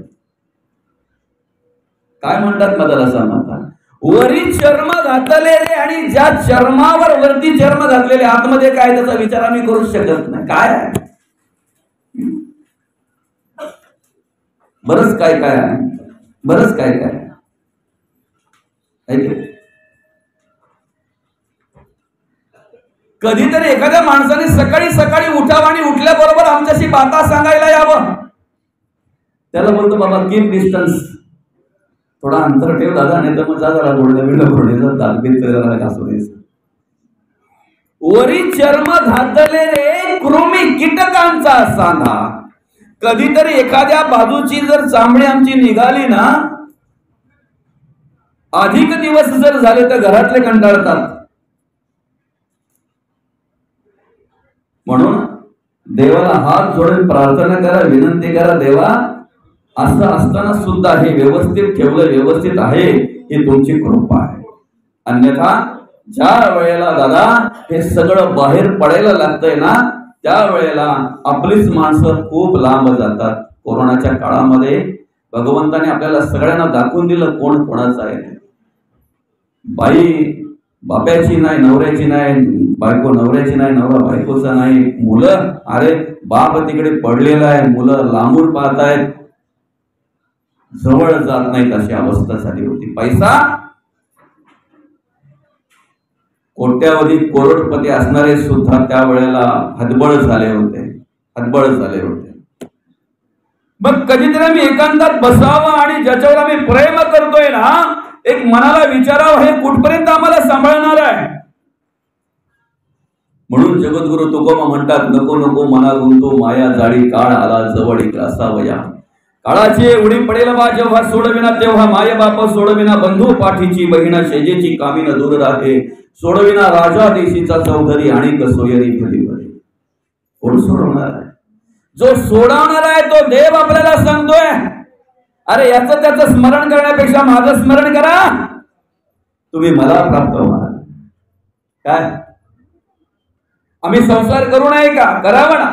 काय म्हणतात मदालसा माता, वरी चर्म घातले रे. आणि ज्या चर्मावर वरती चर्म घातलेले, आतमध्ये काय त्याचा विचार आम्ही करू शकत नाही. काय आहे, बरंच काय काय आहे, बरंच काय काय आहे. कधीतरी एखाद्या माणसाने सकाळी सकाळी उठावं आणि उठल्याबरोबर आमच्याशी बाता सांगायला यावं. त्याला बोलतो बाबा कीप डिस्टन्स, थोडा अंतर ठेव दादा, नाही तर मग जा जरा गोडल्या दातबीत जरा घासू द्यायचं. वरी चर्म घातले रे कृमी कीटकांचा सांधा. कधीतरी एखाद्या बाजूची जर चांबडी आमची निघाली ना, अधिक दिवस जर झाले तर घरातले कंटाळतात. म्हणून देवाला हात जोडून प्रार्थना करा, विनंती करा, देवा असं असताना सुद्धा हे व्यवस्थित ठेवलं, व्यवस्थित आहे, ही तुमची कृपा आहे. अन्यथा ज्या वेळेला दादा हे सगळं बाहेर पडायला लागतंय ना, त्यावेळेला आपलीच माणसं खूप लांब जातात. कोरोनाच्या काळामध्ये भगवंताने आपल्याला सगळ्यांना दाखवून दिलं कोण कोणाचं आहे. बाई बाप्याची नाही, नवऱ्याची नाही, बायको नवऱ्याची नाही, नवरा बायकोचा नाही, मुलं अरे बाप तिकडे पडलेला आहे, मुलं लांबून पाहतायत, जवळ जात नाहीत, अशी अवस्था झाली होती. पैसा कोट्यावधी करोडपती असणारे सुद्धा त्यावेळेला हतबळ झाले होते, हतबळ झाले होते. मग कधीतरी आम्ही एकांतात बसावं आणि ज्याच्यावर आम्ही प्रेम करतोय ना, एक मनाला विचारावं हे कुठपर्यंत आम्हाला सांभाळणार आहे. म्हणून जगद्गुरु तुकोबा म्हणतात, नको नको मना गुंतो माया जाळी, काळ आला जवळ एक असावया. काळाची उडी पडेल बा जेव्हा सोडविना, तेव्हा माय बाप सोडविना, बंधू पाठीची बहिणा शेजेची कामीन दूर राहते, सोडविना राजा देशीचा चौधरी आणि कसोयरी भली भली. कोण सोडवणार आहे? जो सोडवणार आहे तो देव आपल्याला सांगतोय, अरे याचं त्याचं स्मरण करण्यापेक्षा माझं स्मरण करा, तुम्ही मला प्राप्त व्हाल. काय आम्ही संसार करू नये का? करावा ना.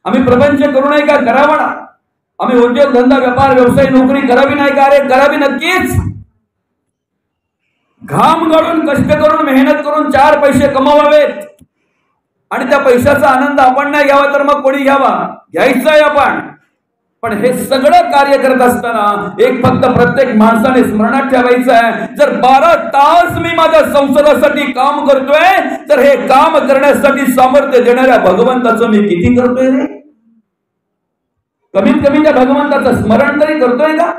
आम्ही प्रपंच करू नये का? करावा ना. आम्ही उद्योग धंदा व्यापार व्यवसाय नोकरी करावी नाही का? अरे करावी नक्कीच. घाम गाळून कष्ट करून मेहनत करून 4 पैसे कमवावेत आणि त्या पैशाचा आनंद आपण नाही घ्यावा तर मग कोणी घ्यावा? घ्यायचा आहे आपण. पण हे सगळं कार्य करत असताना एक फक्त प्रत्येक माणसाने स्मरणात ठेवायचं आहे, जर 12 तास मी माझ्या संसारासाठी काम करतोय तर हे काम करण्यासाठी सामर्थ्य देणाऱ्या भगवंताचं मी किती करतोय रे? कमीत कमी त्या भगवंताचं स्मरण तरी करतोय का?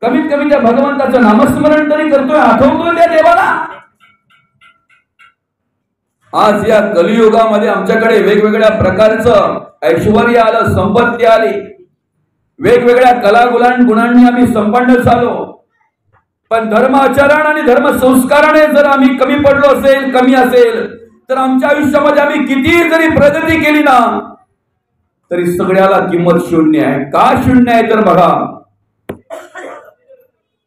कमीत कमी त्या भगवंताचं नामस्मरण तरी करतोय, आठवतोय त्या देवाला? आज या कलियुगामध्ये आमच्याकडे वेगवेगळ्या प्रकारचं ऐश्वर्य आलं, संपत्ती आली, वेगवेगळ्या गुणांनी आम्ही संपन्न झालो. पण धर्म आचरण आणि धर्म संस्काराने जर आम्ही कमी पडलो असेल, कमी असेल, तर आमच्या आयुष्यामध्ये आम्ही किती जरी प्रगती केली ना तरी सगळ्याला किंमत शून्य आहे. का शून्य आहे तर बघा,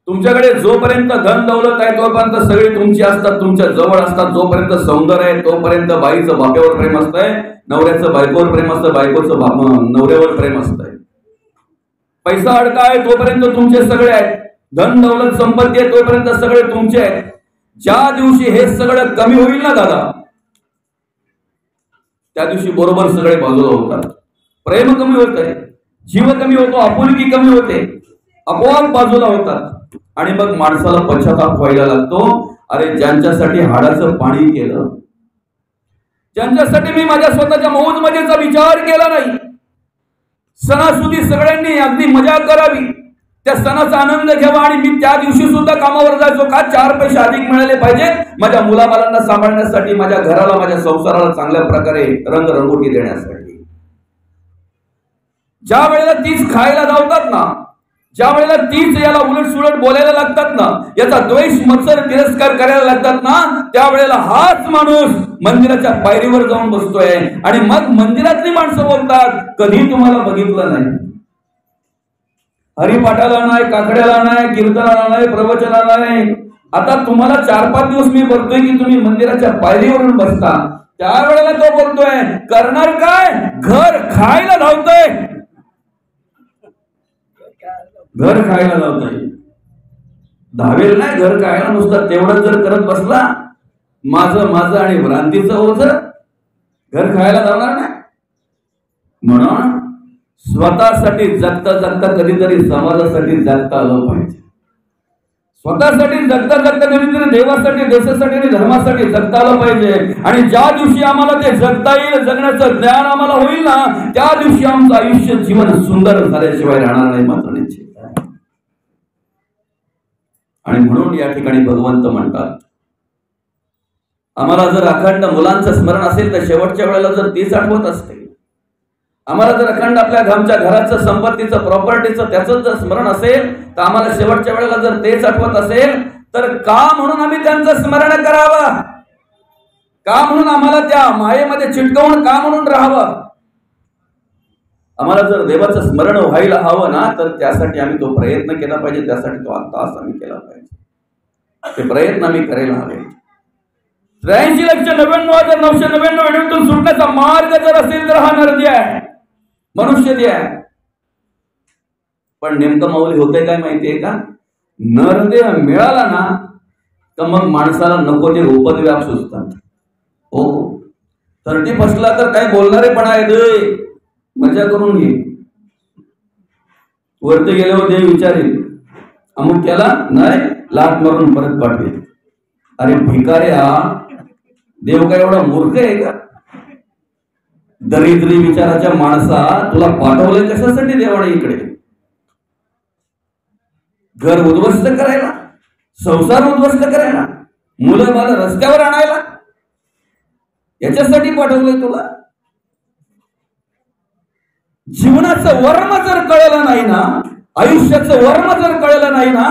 तुमच्याकडे जोपर्यंत धन दौलत आहे तोपर्यंत सगळे तुमची असतात, तुमच्या जवळ असतात. जोपर्यंत सौंदर्य आहे तोपर्यंत बाईचं बाप्यावर प्रेम असतंय, नवऱ्याचं बायकोवर प्रेम असतं, बायकोचं नवऱ्यावर प्रेम असतंय. पैसा अडका आहे तोपर्यंत तुमचे सगळे आहेत, धन दौलत संपत्ती आहे तोपर्यंत सगळे तुमचे आहेत. ज्या दिवशी हे सगळं कमी होईल ना दादा, त्या दिवशी बरोबर सगळे बाजूला होतात. प्रेम कमी होत आहे, जीव कमी होतो, आपुलकी कमी होते, आपोआप बाजूला होतात. आणि मग माणसाला पश्चाताप व्हायला लागतो, अरे ज्यांच्यासाठी हाडाचं पाणी केलं, ज्यांच्यासाठी मी माझ्या स्वतःच्या मौज मजेचा विचार केला नाही, सणासुदी सगळ्यांनी अगदी मजा करावी, त्या सणाचा आनंद घ्यावा आणि मी त्या दिवशी सुद्धा कामावर जायचो का? 4 पैसे अधिक मिळाले पाहिजेत माझ्या मुलाबाळांना सांभाळण्यासाठी, माझ्या घराला माझ्या संसाराला चांगल्या प्रकारे रंगरंगोटी देण्यासाठी. ज्या वेळेला तीच खायला लावतात ना, ज्या वेळेला तीच याला उलट सुलट बोलायला लागतात ना, याचा द्वेष मत्सर तिरस्कार करायला लागतात ना, त्यावेळेला हाच माणूस मंदिराच्या पायरीवर जाऊन बसतोय आणि मग मंदिरातली माणसं बोलतात, कधी तुम्हाला बघितलं नाही, हरिपाठाला नाही, काकड्याला नाही, कीर्तनाला नाही, प्रवचनाला नाही. आता तुम्हाला 4-5 दिवस मी बोलतोय की तुम्ही मंदिराच्या पायरीवरून बसता, त्यावेळेला तो बोलतोय करणार काय? घर खायला लावतोय, घर खायला लावतोय. धावेल नाही घर खायला, नुसतं तेवढं जर करत बसला, माझं माझं आणि भ्रांतीचं ओझं घर खायला लावणार नाही. म्हणून स्वतःसाठी जगता जगता कधीतरी समाजासाठी जगता आलं पाहिजे. स्वतःसाठी जगता जगता कधीतरी देवासाठी, देशासाठी आणि धर्मासाठी जगता आलं पाहिजे. आणि ज्या दिवशी आम्हाला ते जगता येईल, जगण्याचं ज्ञान आम्हाला होईल ना, त्या दिवशी आमचं आयुष्य जीवन सुंदर झाल्याशिवाय राहणार नाही मात्र निश्चित आहे. आणि म्हणून या ठिकाणी भगवंत म्हणतात, आम्हाला जर अखंड मुलांचं स्मरण असेल तर शेवटच्या वेळेला जर तीच आठवत असते. आम्हाला जर अखंड आपल्या आमच्या घराचं, संपत्तीचं, प्रॉपर्टीचं त्याचं जर स्मरण असेल तर आम्हाला शेवटच्या वेळेला जर तेच आठवत असेल तर का म्हणून आम्ही त्यांचं स्मरण करावं? का म्हणून आम्हाला त्या मायेमध्ये चिटकवून का म्हणून राहावं? आम्हाला जर देवाचं स्मरण व्हायला हवं ना, तर त्यासाठी आम्ही तो प्रयत्न केला पाहिजे. त्यासाठी तो आत्ताच आम्ही केला पाहिजे. ते प्रयत्न आम्ही करायला हवे. 83,99,999 वेळेतून सुटण्याचा मार्ग जर असेल तर हा नरदेह आहे, मनुष्य देह आहे. पण नेमकं माऊली होतंय काय माहितीये का? नरदेह मिळाला ना तर मग माणसाला नको ते उपद्व्याप सुचतात. हो, 31ला तर काय बोलणारे पण आहेत, मजा करून घे. वरती गेल्यावर देव विचारेल, अमुक केला नाही, लाट मारून परत पाठवेल. अरे भिकाऱ्या, देव काय एवढा मूर्ख आहे का? दरिद्री विचाराच्या माणसा, तुला पाठवलंय कशासाठी देवाने इकडे? घर उद्ध्वस्त करायला, संसार उद्ध्वस्त करायला, मुलं बाळ रस्त्यावर आणायला, याच्यासाठी पाठवलंय तुला? जीवनाचं वर्म जर कळलं नाही ना, आयुष्याचं वर्म जर कळलं नाही ना,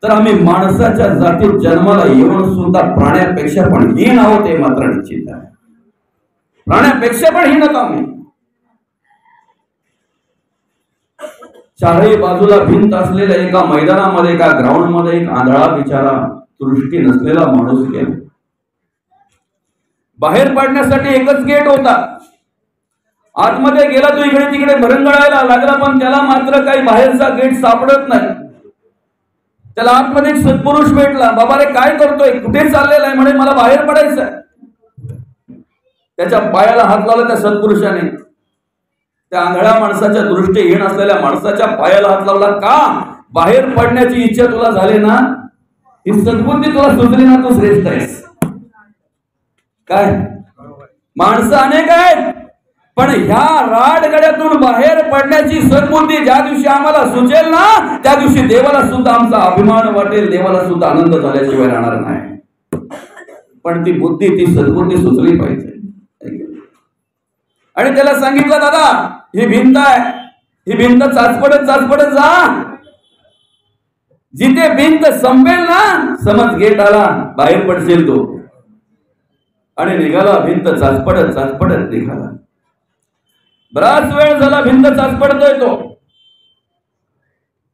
तर आम्ही माणसाच्या जातीत जन्माला येऊन सुद्धा प्राण्यापेक्षा पण हीन आहोत हे मात्र निश्चित आहे. प्राण्यापेक्षा पण हीन आम्ही. चारही बाजूला भिंत असलेल्या एका मैदानामध्ये, एका ग्राउंड मध्ये एक आंधळा बिचारा, दृष्टी नसलेला माणूस गेला. बाहेर पडण्यासाठी एकच गेट होता. आतमध्ये गेला तो इकडे तिकडे भरंगळायला लागला, पण त्याला मात्र काही बाहेरचा गेट सापडत नाही. त्याला आतमध्ये एक सत्पुरुष भेटला. बाबा रे काय करतोय, कुठे चाललेला आहे? म्हणे मला बाहेर पडायचंय. त्याच्या पायाला हात लावला त्या सत्पुरुषाने. त्या आंधळ्या माणसाच्या दृष्टीहीन असलेल्या माणसाच्या पायाला हात लावला. का? बाहेर पडण्याची इच्छा तुला झाली ना, ही सद्बुद्धी तुला सुचली ना, तू श्रेष्ठ आहेस. काय माणसं अनेक आहेत, पण ह्या राडगड्यातून बाहेर पडण्याची सद्बुद्धी ज्या दिवशी आम्हाला सुचेल ना, त्या दिवशी देवाला सुद्धा आमचा अभिमान वाटेल, देवाला सुद्धा आनंद झाल्याशिवाय राहणार नाही. पण ती बुद्धी, ती सद्बुद्धी सुचली पाहिजे. आणि त्याला सांगितलं, दादा ही भिंत आहे, ही भिंत चाचपडत चाचपडत जा. जिथे भिंत संपेल ना, समज गेट आला, बाहेर पडशील तो. आणि निघाला, भिंत चाचपडत चाचपडत निघाला. बराच वेळ झाला भिंत चाचपडतोय तो.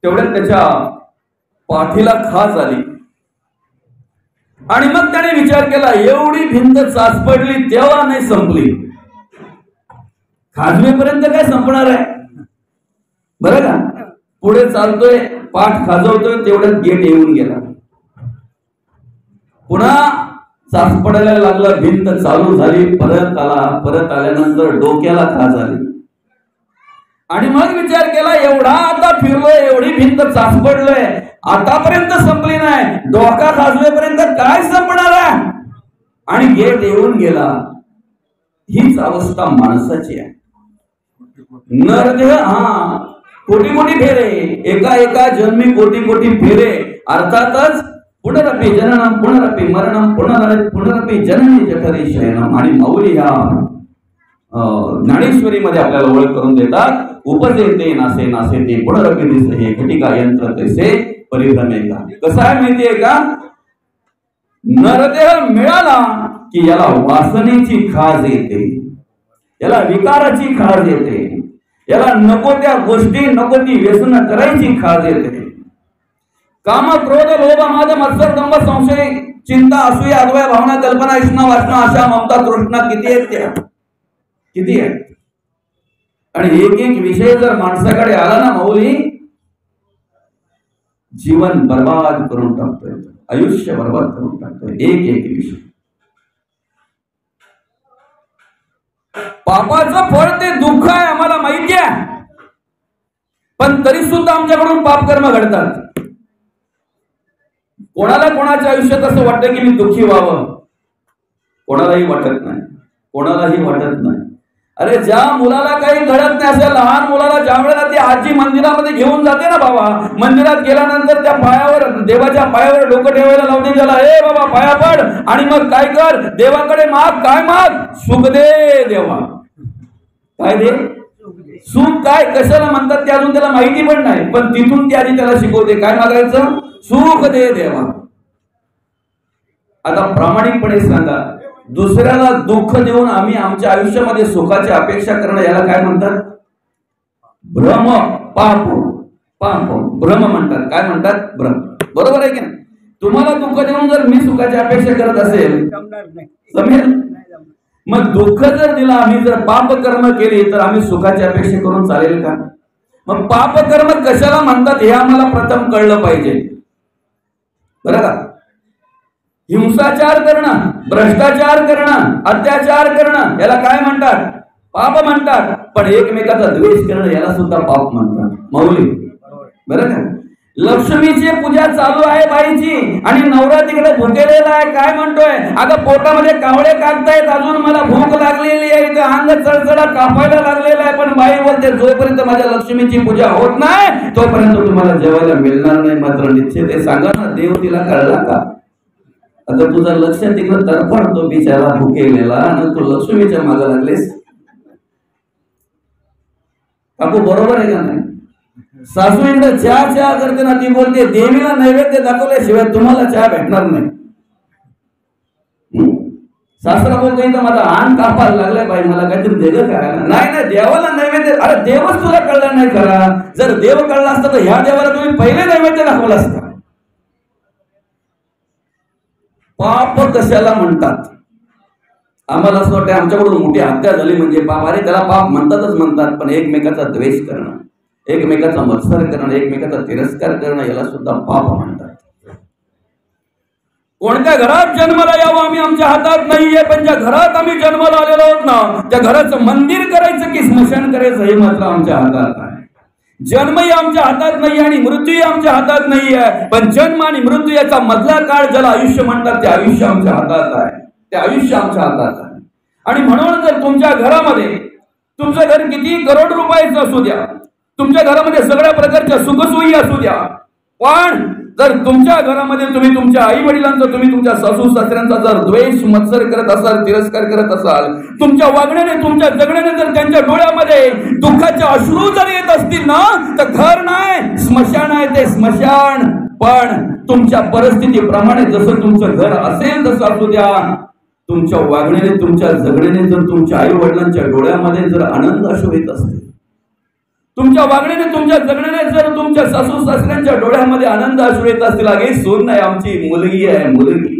तेवढ्यात त्याच्या पाठीला खाज आली. आणि मग त्याने विचार केला, एवढी भिंत चाचपडली तेव्हा नाही संपली, खाजवेपर्यंत काय संपणार आहे? बरं का? पुढे चालतोय, पाठ खाजवतोय, तेवढ्यात गेट येऊन गेला. पुन्हा चाचपडायला लागला, भिंत चालू झाली, परत आला. परत आल्यानंतर डोक्याला खाज आली. आणि मग विचार केला, एवढा आता फिरलोय, एवढी भिंत चाचपडलोय, आतापर्यंत संपली नाही, डोका खाजवेपर्यंत काय संपणार आहे? आणि गेट येऊन गेला. हीच अवस्था माणसाची आहे. नरदेह, हा कोटी कोटी फेरे, एका एका जन्मी कोटी कोटी फेरे. अर्थातच पुनरपि जननम पुनरपि मरणम पुनरपि जननी जठरी शयनम. आणि माऊली ह्या ज्ञानेश्वरी मध्ये आपल्याला ओळख करून देतात, उपजेते नासे नासे ते पुनरपि दिसे हे घटिका यंत्र तैसे परिभ्रमे का. कसं आहे माहितीये का? नरदेह मिळाला की याला वासनेची खाज येते, याला विकाराची खाज येते, याला नको त्या गोष्टी, नको ती व्यसन करायची खाज येते. काम, क्रोध, लोभ, मद, मत्सर, दंभ, संशय, चिंता, असूया, अद्वय भावना, कल्पना, इष्णा, वासना, आशा, ममता, तृष्णा किती आहेत त्या? किती आहेत? आणि एक एक विषय जर माणसाकडे आला ना माऊली, जीवन बर्बाद करून टाकतोय, आयुष्य बर्बाद करून टाकतोय. एक एक विषय. पापाचं फळ ते दुःख आहे, आम्हाला माहिती आहे, पण तरी सुद्धा आमच्याकडून पाप कर्म घडतात. कोणाला कोणाच्या आयुष्यात असं वाटतं की मी दुःखी व्हावं? कोणालाही वाटत नाही, कोणालाही वाटत नाही. अरे ज्या मुलाला काही घडत नाही, अशा लहान मुलाला ज्या वेळेला ती आजी मंदिरामध्ये घेऊन जाते ना बाबा, मंदिरात गेल्यानंतर त्या पायावर, देवाच्या पायावर डोकं ठेवायला लावते, त्याला ए बाबा पाया पड आणि मग काय कर, देवाकडे माग. काय माग? सुख दे देवा. काय दे? सुख. काय कशाला म्हणतात ते अजून त्याला माहिती पण नाही, पण तिथून ती आधी त्याला शिकवते काय मागायचं? सुख दे देवा. आता प्रामाणिकपणे सांगा, दुसऱ्याला दुःख देऊन आम्ही आमच्या आयुष्यामध्ये सुखाची अपेक्षा करणं याला काय म्हणतात? भ्रम. पाप. पाप भ्रम म्हणतात. काय म्हणतात? भ्रम. बरोबर आहे की नाही? तुम्हाला दुःख देऊन जर मी सुखाची अपेक्षा करत असेल जमेल? मग दुःख जर दिला, आम्ही जर पाप कर्म केली तर आम्ही सुखाची अपेक्षा करून चालेल का? मग पाप कर्म कशाला म्हणतात हे आम्हाला प्रथम कळलं पाहिजे, बरं का? हिंसाचार करणं, भ्रष्टाचार करणं, अत्याचार करणं याला काय म्हणतात? पाप म्हणतात. पण एकमेकाचा द्वेष करणं याला सुद्धा पाप म्हणतात. माऊली, बरं का? लक्ष्मीची पूजा चालू आहे बाईची आणि नवरा तिकडे भुकेलेला आहे. काय म्हणतोय? अगं पोटामध्ये कावळे कागतायत, अजून मला भूक लागलेली आहे, इथं अंग चढचढा कापायला लागलेला आहे. पण बाई बोलते जोपर्यंत माझ्या लक्ष्मीची पूजा होत नाही तोपर्यंत तुम्हाला जेवायला मिळणार नाही. मात्र निश्चित ते सांगा ना, देव तिला कळला का? आता तुझं लक्ष तिकडं तरफडतो बिचारा भुकेलेला आणि तू लक्ष्मीच्या मागे लागलेस. काकू बरोबर आहे का नाही? सासू इकडे चहा करते ना, ती बोलते देवीला नैवेद्य दाखवल्याशिवाय तुम्हाला चहा भेटणार नाही. सासरा बोलतो इथं माझा आण कापायला लागलाय बाई, मला काहीतरी देलं करायला. नाही नाही, देवाला नैवेद्य. अरे देवच तुला कळला नाही करा. जर देव कळला असता तर ह्या देवाला तुम्ही पहिले नैवेद्य दाखवला असता. पाप कशाला म्हणतात? आम्हाला असं वाटतं आमच्याकडून मोठी हत्या झाली म्हणजे पाप. अरे त्याला पाप म्हणतातच म्हणतात, पण एकमेकाचा द्वेष करणं, एकमेकाचा मत्सर करणं, एकमेकाचा तिरस्कार करणं याला सुद्धा पाप म्हणतात. कोणत्या घरात जन्माला यावं आम्ही आमच्या हातात नाहीये, पण ज्या घरात आम्ही जन्माला आलेलो आहोत ना, त्या घराचं मंदिर करायचं की स्मशान करायचं हे मात्र आमच्या हातात आहे. जन्मही आमच्या हातात नाही आणि मृत्यूही आमच्या हातात नाहीये, पण जन्म आणि मृत्यू याचा मधला काळ ज्याला आयुष्य म्हणतात ते आयुष्य आमच्या हातात आहे. ते आयुष्य आमच्या हातात आहे. आणि म्हणून जर तुमच्या घरामध्ये, तुमचं घर किती करोड रुपयाचं असू द्या, तुमच्या घरामध्ये सगळ्या प्रकारच्या सुखसोयी असू द्या, पण जर तुमच्या घरामध्ये तुम्ही तुमच्या आई वडिलांचा, तुम्ही तुमच्या सासू सासऱ्यांचा जर द्वेष मत्सर करत असाल, तिरस्कार करत असाल, तुमच्या वागण्याने, तुमच्या जगण्याने जर त्यांच्या डोळ्यामध्ये दुःखाचे अश्रू जर येत असतील ना, तर घर नाही स्मशान आहे ते स्मशान. पण तुमच्या परिस्थितीप्रमाणे जसं तुमचं घर असेल तसं असू द्या, तुमच्या वागण्याने, तुमच्या जगण्याने जर तुमच्या आई वडिलांच्या डोळ्यामध्ये जर आनंद अश्रू येत असतील, तुमच्या वागण्याने, तुमच्या जगण्याने जर तुमच्या सासू सासऱ्यांच्या डोळ्यामध्ये आनंद अश्रू येत असतील, अगे सून नाही आमची मुलगी आहे, मुलगी,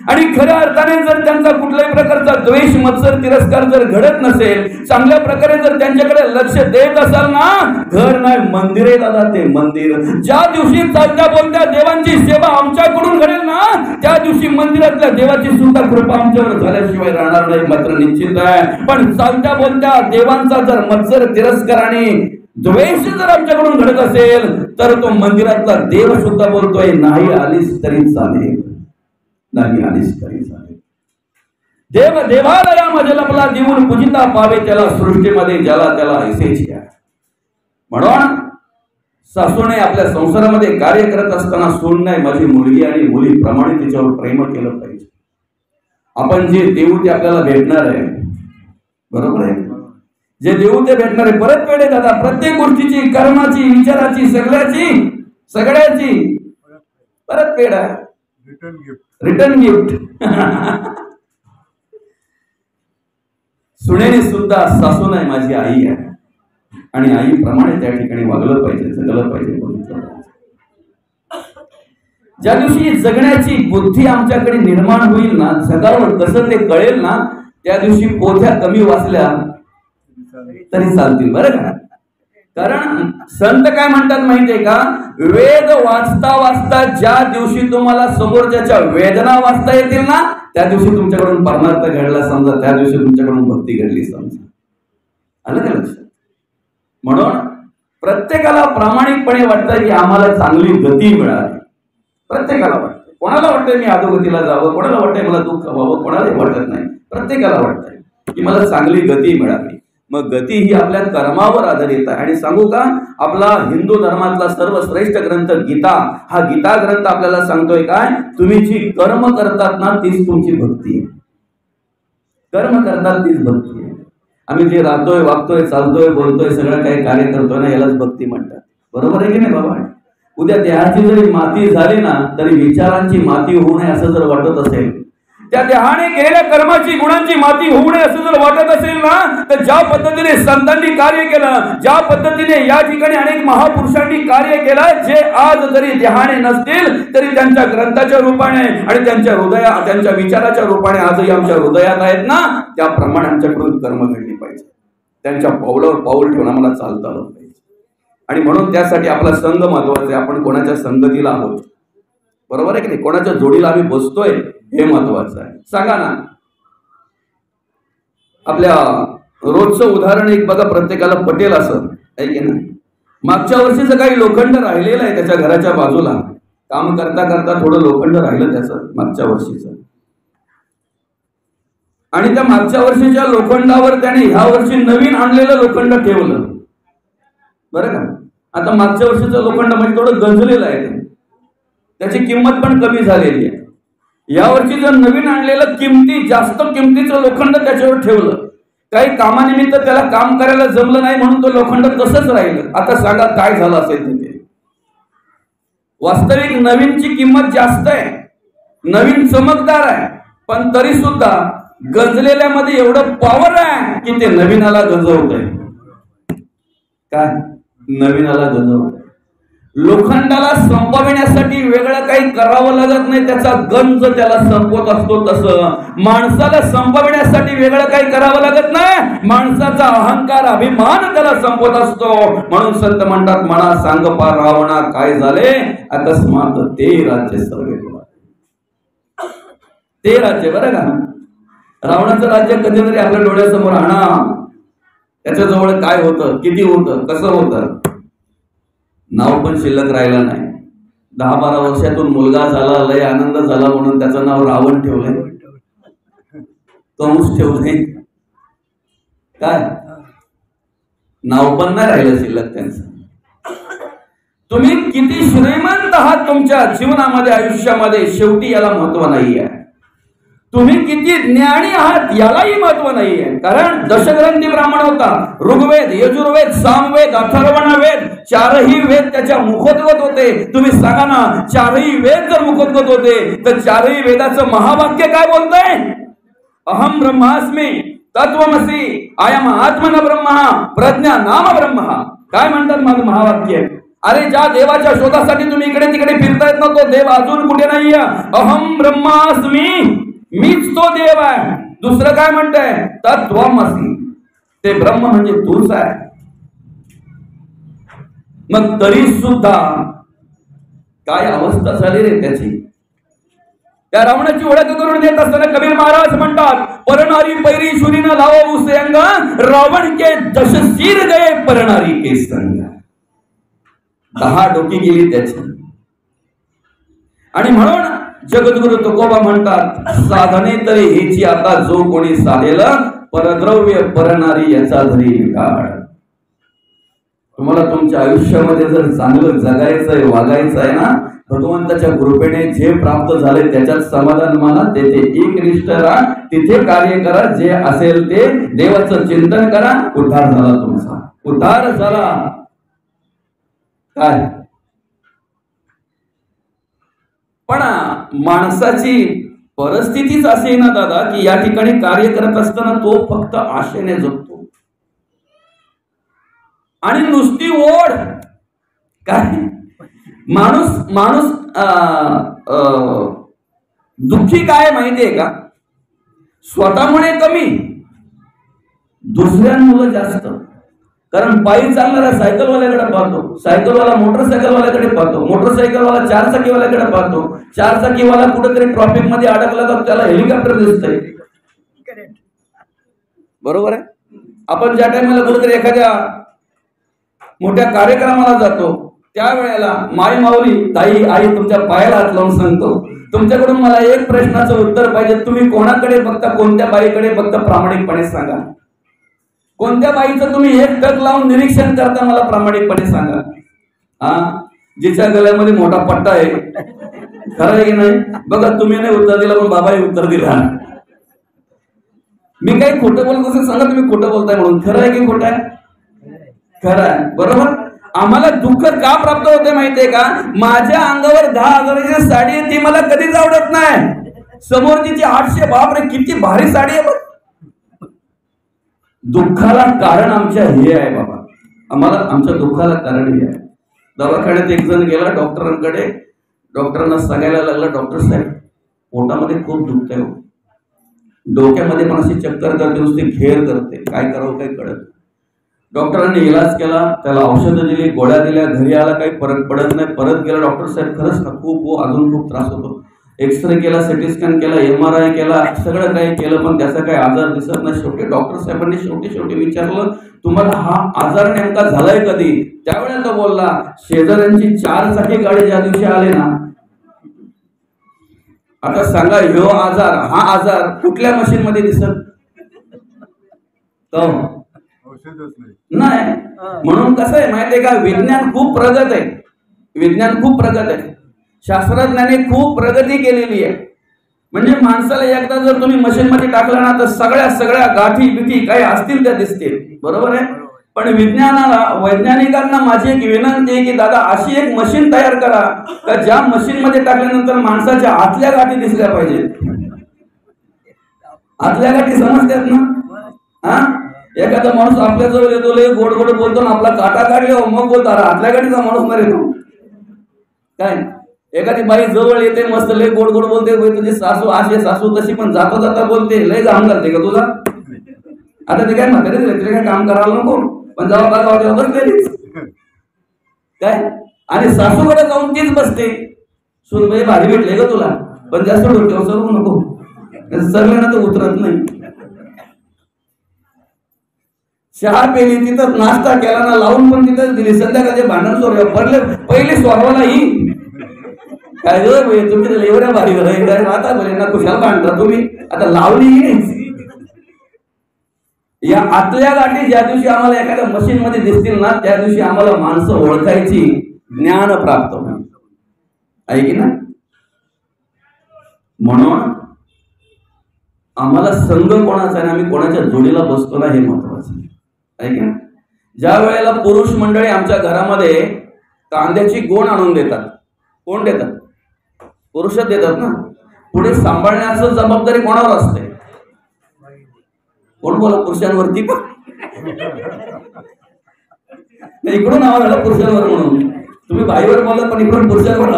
आणि खऱ्या अर्थाने जर त्यांचा कुठल्याही प्रकारचा द्वेष मत्सर तिरस्कार जर घडत नसेल, चांगल्या प्रकारे जर त्यांच्याकडे लक्ष देत असाल ना, घर नाही मंदिर आहे दादा, ते मंदिर. ज्या दिवशी चालत्या बोलत्या देवांची सेवा आमच्याकडून घडेल ना, त्या दिवशी मंदिरातल्या देवाची सुद्धा कृपा आमच्यावर झाल्याशिवाय राहणार नाही, मात्र निश्चित आहे. पण चालत्या बोलत्या देवांचा जर मत्सर तिरस्कार आणि द्वेष जर आमच्याकडून घडत असेल तर तो मंदिरातला देव सुद्धा बोलतोय नाही आलीस तरी चालेल, नाही आलीस तरी चालेल. देव देवालयामध्ये लपला, देऊन पूजिता पावे त्याला, सृष्टीमध्ये ज्याला त्याला ऐसेच घ्या. म्हणून सासूने आपल्या संसारामध्ये कार्य करत असताना सून नाही माझी मुलगी आणि मुलीप्रमाणे तिच्यावर प्रेम केलं पाहिजे. आपण जे देऊ ते आपल्याला भेटणार आहे, बरोबर आहे? जे देऊ ते भेटणार आहे. परत फेड आहे दादा, प्रत्येक गोष्टीची, कर्माची, विचाराची, सगळ्याची परत फेड आहे. Return gift. सुनेने सुद्धा सासू नाही माझी आई आहे आणि आईप्रमाणे त्या ठिकाणी वागलं पाहिजे, जगलं पाहिजे. ज्या दिवशी जगण्याची बुद्धी आमच्याकडे निर्माण होईल ना, जगावर कसं ते कळेल ना, त्या दिवशी पोथ्या कमी वाचल्या तरी चालतील, बरं का? कारण संत काय म्हणतात माहितीये का, वेद वाचता वाचता ज्या दिवशी तुम्हाला समोरच्याच्या वेदना वाचता येतील ना, त्या दिवशी तुमच्याकडून परमार्थ घडला समजा, त्या दिवशी तुमच्याकडून भक्ती घडली समजा. आलं का लक्षात? म्हणून प्रत्येकाला प्रामाणिकपणे वाटतं की आम्हाला चांगली गती मिळाली, प्रत्येकाला वाटतं. कोणाला वाटतंय मी अधोगतीला जावं, कोणाला वाटतंय मला दुःख व्हावं, कोणालाही वाटत नाही. प्रत्येकाला वाटतंय की मला चांगली गती मिळावी. मग गती ही आपल्या कर्मावर आधारित आहे. आणि सांगू का, आपला हिंदू धर्मातला सर्वश्रेष्ठ ग्रंथ गीता, हा गीता ग्रंथ आपल्याला सांगतोय काय, तुम्ही जी कर्म करतात ना तीच तुमची भक्ती आहे. कर्म करतात तीच भक्ती आहे. आम्ही जे राहतोय, वागतोय, चालतोय, बोलतोय, सगळं काही कार्य करतोय ना, यालाच भक्ती म्हणतात. बरोबर आहे की नाही बाबा? उद्या देहाची जरी माती झाली ना तरी विचारांची माती होऊ नये असं जर वाटत असेल, त्या देहाने केलेल्या कर्माची गुणांची माती होऊ नये असं जर वाटत असेल ना, तर ज्या पद्धतीने संतांनी कार्य केलं, ज्या पद्धतीने या ठिकाणी अनेक महापुरुषांनी कार्य केलं, जे आज जरी देहाने नसतील तरी त्यांच्या ग्रंथाच्या रूपाने आणि त्यांच्या विचाराच्या रूपाने आजही आमच्या हृदयात आहेत ना, त्याप्रमाणे आमच्याकडून कर्म घडली पाहिजे. त्यांच्या पावलावर पाऊल ठेवून आम्हाला चालता आलं पाहिजे. आणि म्हणून त्यासाठी आपला संघ महत्वाचा आहे. आपण कोणाच्या संगतीला आहोत, बरोबर आहे की नाही, कोणाच्या जोडीला आम्ही बसतोय हे महत्वाचं आहे. सांगा ना, आपल्या रोजचं उदाहरण एक बघा, प्रत्येकाला पटेल असं आहे की नाही. मागच्या वर्षीचं काही लोखंड राहिलेलं आहे त्याच्या घराच्या बाजूला, काम करता करता थोडं लोखंड राहिलं त्याचं मागच्या वर्षीचं, आणि त्या मागच्या वर्षीच्या लोखंडावर त्याने ह्या वर्षी नवीन आणलेलं लोखंड ठेवलं. बरं का, आता मागच्या वर्षीचं लोखंड म्हणजे थोडं गंजलेलं आहे, त्याची किंमत पण कमी झालेली आहे. या वर्षी जर नवीन आणलेलं जास्त किमतीचं लोखंड त्याच्यावर ठेवलं, काही कामानिमित्त त्याला काम करायला जमलं नाही म्हणून तो लोखंड तसंच राहिलं. आता सांगा काय झालं असेल तिथे. वास्तविक नवीनची किंमत जास्त आहे, नवीन चमकदार आहे, पण तरी सुद्धा गंजलेल्यामध्ये एवढं पॉवर आहे की ते नवीनाला गंजवत आहे. काय नवीनाला गंजवत. लोखंडाला संपविण्यासाठी वेगळं काही करावं लागत नाही, त्याचा गंज त्याला संपवत असतो. तसं माणसाला संपविण्यासाठी वेगळं काही करावं लागत नाही, माणसाचा अहंकार, अभिमान त्याला संपवत असतो. म्हणून संत म्हणतात, म्हणा सांग पार रावणा काय झाले, अकस्मात ते राज्य सर्वे केला. ते राज्य, बरं का, रावणाचं राज्य कधीतरी आपल्या डोळ्यासमोर आणा. त्याच्याजवळ काय होतं, किती होतं, कसं होतं, नाव पण शिल्लक राहिलं नाही. 10-12 वर्षातून मुलगा झाला, लय आनंद झाला म्हणून त्याचं नाव रावण ठेवलंय, कंस ठेवलंय. काय नाव पण नाही राहिलं शिल्लक त्यांचं. तुम्ही किती श्रीमंत आहात तुमच्या जीवनामध्ये, आयुष्यामध्ये, शेवटी याला महत्व नाही आहे. तुम्ही किती ज्ञानी आहात यालाही महत्व नाहीये. कारण दशग्रंथी ब्राह्मण होता, ऋग्वेद, यजुर्वेद, सामवेद, अथर्वण वेद, चारही वेद त्याच्या मुखोद्गत होते. तुम्ही सांगा ना, चारही वेद जर मुखोद्गत होते तर चारही वेदाचं महावाक्य काय बोलतंय, अहम ब्रह्मास्मी तत्वमसी अयम आत्मन ब्रह्म प्रज्ञा नाम ब्रह्म. काय म्हणतात माझं महावाक्य? अरे ज्या देवाच्या शोधासाठी तुम्ही इकडे तिकडे फिरतायत ना, तो देव अजून कुठे नाहीये. अहम ब्रह्मास्मी, मीच तो देव आहे. दुसरं काय म्हणतंय, तत्वमसी, ते ब्रह्म म्हणजे तूच आहे. मग तरी सुद्धा काय अवस्था झाली रे त्याची. त्या रावणाची ओळख करून देत असताना कबीर महाराज म्हणतात, परणारी पैरी शुरीनं लावा उसे अंग, रावण के दशशीर गए परणारी के संग. 10 डोकी गेली त्याची. आणि म्हणून जगद्गुरु तुकोबा म्हणतात, साधने तरी हेची आता जो कोणी साधेल, परद्रव्य परणारी याचा धरी विटाळ. तुम्हाला तुमच्या आयुष्यामध्ये जर चांगलं जगायचंय, वागायचंय ना, भगवंताच्या कृपेने जे प्राप्त झाले त्याच्यात समाधान माना, तेथे एकनिष्ठ राहा, तिथे कार्य करा, जे असेल ते देवाचं चिंतन करा. उद्धार झाला तुमचा, उद्धार झाला. काय पण माणसाची परिस्थितीच असे ना दादा, की या ठिकाणी कार्य करत असताना तो फक्त आशेने जगतो. आणि नुसती ओढ. काय माणूस दुःखी काय माहितीये का, स्वतःमुळे कमी, दुसऱ्यांमुळे जास्त. कारण पायी चालणारा सायकलवाल्याकडे पाहतो, सायकलवाला मोटरसायकलवाल्याकडे पाहतो, मोटरसायकलवाला 4 चाकीवाल्याकडे पाहतो, 4 चाकीवाला कुठेतरी ट्रॉफिक मध्ये अडकला तर त्याला हेलिकॉप्टर दिसतंय. बरोबर आहे. आपण ज्या टाइमला कुठेतरी एखाद्या मोठ्या कार्यक्रमाला जातो, त्यावेळेला माय माऊली, ताई, आई तुमच्या पायाला हात लावून सांगतो, तुमच्याकडून मला एक प्रश्नाचं उत्तर पाहिजे. तुम्ही कोणाकडे बघता, कोणत्या बाईकडे बघता? प्रामाणिकपणे सांगा. कोणत्या बाईचं तुम्ही एक टक लावून निरीक्षण करता? मला प्रामाणिकपणे सांगा. जिच्या गळ्यामध्ये मोठा पट्टा आहे, खरं आहे की नाही? बघा, तुम्ही नाही उत्तर दिलं पण बाबाही उत्तर दिला. मी काही खोटं बोलत असेल सांगा, तुम्ही खोटं बोलताय म्हणून. खरं आहे की खोटं आहे? खरं आहे, बरोबर. आम्हाला दुःख का प्राप्त होते माहितीये का? माझ्या अंगावर 10,000ची साडी आहे, ती मला कधीच आवडत नाही. समोरची 800, बापरे किती भारी साडी आहे. दुःखाला कारण आमच्या हे आहे बाबा. आम्हाला आमच्या दुःखाला कारण हे आहे. दवाखान्यात एक जण गेला डॉक्टरांकडे. डॉक्टरांना सांगायला लागला, डॉक्टर साहेब पोटामध्ये खूप दुखतंय, डोक्यामध्ये पण अशी चक्कर करते, नुसती घेर करते, काय करावं काही कळत. डॉक्टरांनी इलाज केला, त्याला औषधं दिली, गोळ्या दिल्या, घरी आला, काही फरक पडत नाही. परत गेला, डॉक्टर साहेब खरंच ना खूप अजून खूप त्रास होतो. एक्सरे केला, सिटी स्कॅन केला, MRI केला, सगळं काही केलं पण त्याचा काही आजार दिसत नाही. शेवटी डॉक्टर साहेबांनी शेवटी विचारलं, तुम्हाला हा आजार नेमका झालाय कधी? त्यावेळेला तो बोलला, शेजाऱ्यांची 4 चाकी गाडी ज्या दिवशी आले ना. आता सांगा, ह्यो आजार, हा आजार कुठल्या मशीन मध्ये दिसत नाही. म्हणून कसं आहे माहितीये का? विज्ञान खूप प्रगत आहे. विज्ञान खूप प्रगत आहे. शास्त्रज्ञांनी खूप प्रगती केलेली आहे. म्हणजे माणसाला एकदा जर तुम्ही मशीन मध्ये टाकला ना, तर सगळ्या गाठी बिठी काही असतील त्या दिसतील, बरोबर आहे. पण वैज्ञानिकांना माझी एक विनंती आहे की दादा, अशी एक मशीन तयार करा का ज्या मशीन मध्ये टाकल्यानंतर माणसाच्या आतल्या गाठी दिसल्या पाहिजेत. आतल्या गाठी समजतात ना? एखादा माणूस आपल्या जवळ येतो, लय गोड गोड बोलतो ना, आपला काटा काढले मग बोलतो, आतल्या गाठीचा माणूस नाही येतो काय. एखादी बाई जवळ येते, मस्त लय गोड गोड बोलते, तुझी सासू अशी सासू तशी, पण जाता जाता बोलते, लय घाम घालते का तुला? आता ते काय म्हातारी झाली, काय काम करायला नको, पण जेव्हा बसलेलीच काय. आणि सासूकडे जाऊन तीच बसते, सुनबाई भारी भेटले का तुला, पण जास्त डोक्यावर सरवू नको, सरल्यानं तर उतरत नाही. चहा पेली तिथं, नाश्ता केला ना, लावून पण तिथंच दिली. संध्याकाळचे भांडण सोडले, पहिले स्वरवाला ही काय तुम्ही एवढ्या भारी आता बरे ना, कुशाल भांडता तुम्ही, आता लावली नाही. या आतल्या गाठी ज्या दिवशी आम्हाला एखाद्या मशीन मध्ये दिसतील ना, त्या दिवशी आम्हाला माणसं ओळखायची ज्ञान प्राप्त होईल, आहे की ना. म्हणून आम्हाला संघ कोणाचा आहे, आम्ही कोणाच्या जोडीला बसतो ना, हे महत्वाचं आहे की ना. ज्या वेळेला पुरुष मंडळी आमच्या घरामध्ये कांद्याची गोण आणून देतात, कोण देतात? पुरुषच देतात ना. पुढे सांभाळण्याचं जबाबदारी कोणावर असते? कोण बोला? पुरुषांवरती का? इकडून आवाज आला पुरुषांवर म्हणून. तुम्ही बाईवर बोलत पण इकडून पुरुषांवर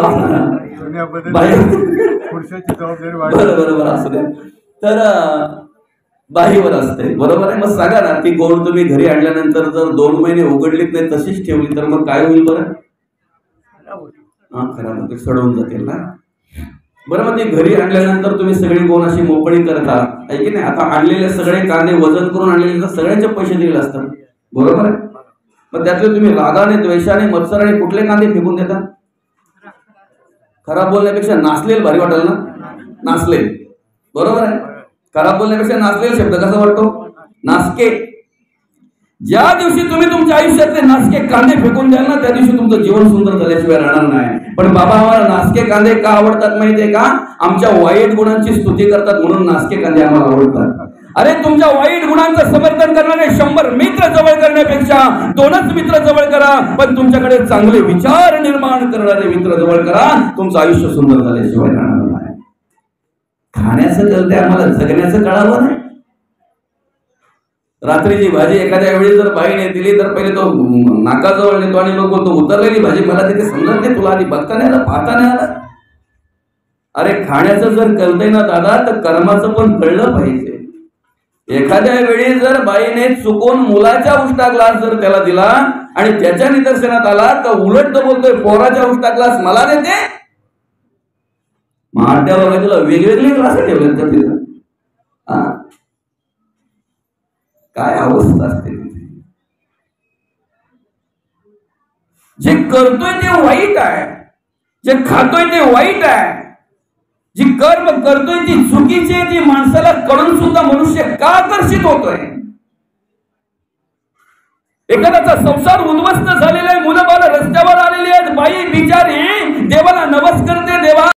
बरोबर असू दे. तर बाईवर असते, बरोबर आहे. मग सांगा ना, ती गोण तुम्ही घरी आणल्यानंतर जर 2 महिने उघडलीच नाही, तशीच ठेवली, तर मग काय होईल बरं? खराब होते, सडवून जातील ना. बरं, मग ती घरी आणल्यानंतर तुम्ही सगळी गोण अशी मोकळी करता, आहे की नाही. आता आणलेले सगळे कांदे वजन करून आणलेले तर सगळ्यांचे पैसे दिलेले असतात, बरोबर आहे. मग त्यातले तुम्ही रागाने, द्वेषाने, मत्सराने कुठले कांदे फेकून देता? खराब बोलण्यापेक्षा नाचलेल भारी वाटेल ना, नाचले, बरोबर आहे. खराब बोलण्यापेक्षा नाचलेला शब्द कसा वाटतो? नासके. ज्या दिवशी तुम्ही तुमच्या आयुष्यातले नासके कांदे फेकून द्याल ना, त्या दिवशी तुमचं जीवन सुंदर झाल्याशिवाय राहणार नाही. पण बाबा आम्हाला नासके कांदे का आवडतात माहितीये का? आमच्या वाईट गुणांची स्तुती करतात म्हणून नासके कांदे आम्हाला आवडतात. अरे, तुमच्या वाईट गुणांचं समर्थन करणारे 100 मित्र जवळ करण्यापेक्षा 2च मित्र जवळ करा, पण तुमच्याकडे चांगले विचार निर्माण करणारे मित्र जवळ करा. तुमचं आयुष्य सुंदर झाल्याशिवाय राहणार नाही. खाण्याचं कळतंय आम्हाला, जगण्याचं कळावं नाही. रात्रीची भाजी एखाद्या वेळी जर बाईने दिली तर पहिले तो नाकाजवळ नेतो आणि मग बोलतो, उतरलेली भाजी मला तिथे समजत नाही, तुला आधी बघता नाही आलं, पाहता नाही आलं. अरे, खाण्याचं जर कळतंय ना दादा, तर कर्माचं पण कळलं पाहिजे. एखाद्या वेळी जर बाईने चुकून मुलाच्या उष्टा ग्लास जर त्याला दिला आणि त्याच्या निदर्शनात आला, तर उलट तो बोलतोय, पोराच्या उष्टा ग्लास मला देते. मारत्या बघा, तुला वेगवेगळे ग्लास ठेवले तर तिथं काय अवस्था असते. जे करतोय ते वाईट आहे, जे खातोय ते वाईट आहे. जी कर्म करतोय ती चुकीची आहे, ती माणसाला कळून सुद्धा मनुष्य का आकर्षित होतोय? एखाद्याचा संसार उद्ध्वस्त झालेला आहे, मुलं बाळ रस्त्यावर आलेली आहेत, बाई बिचारी देवाला नवस करते,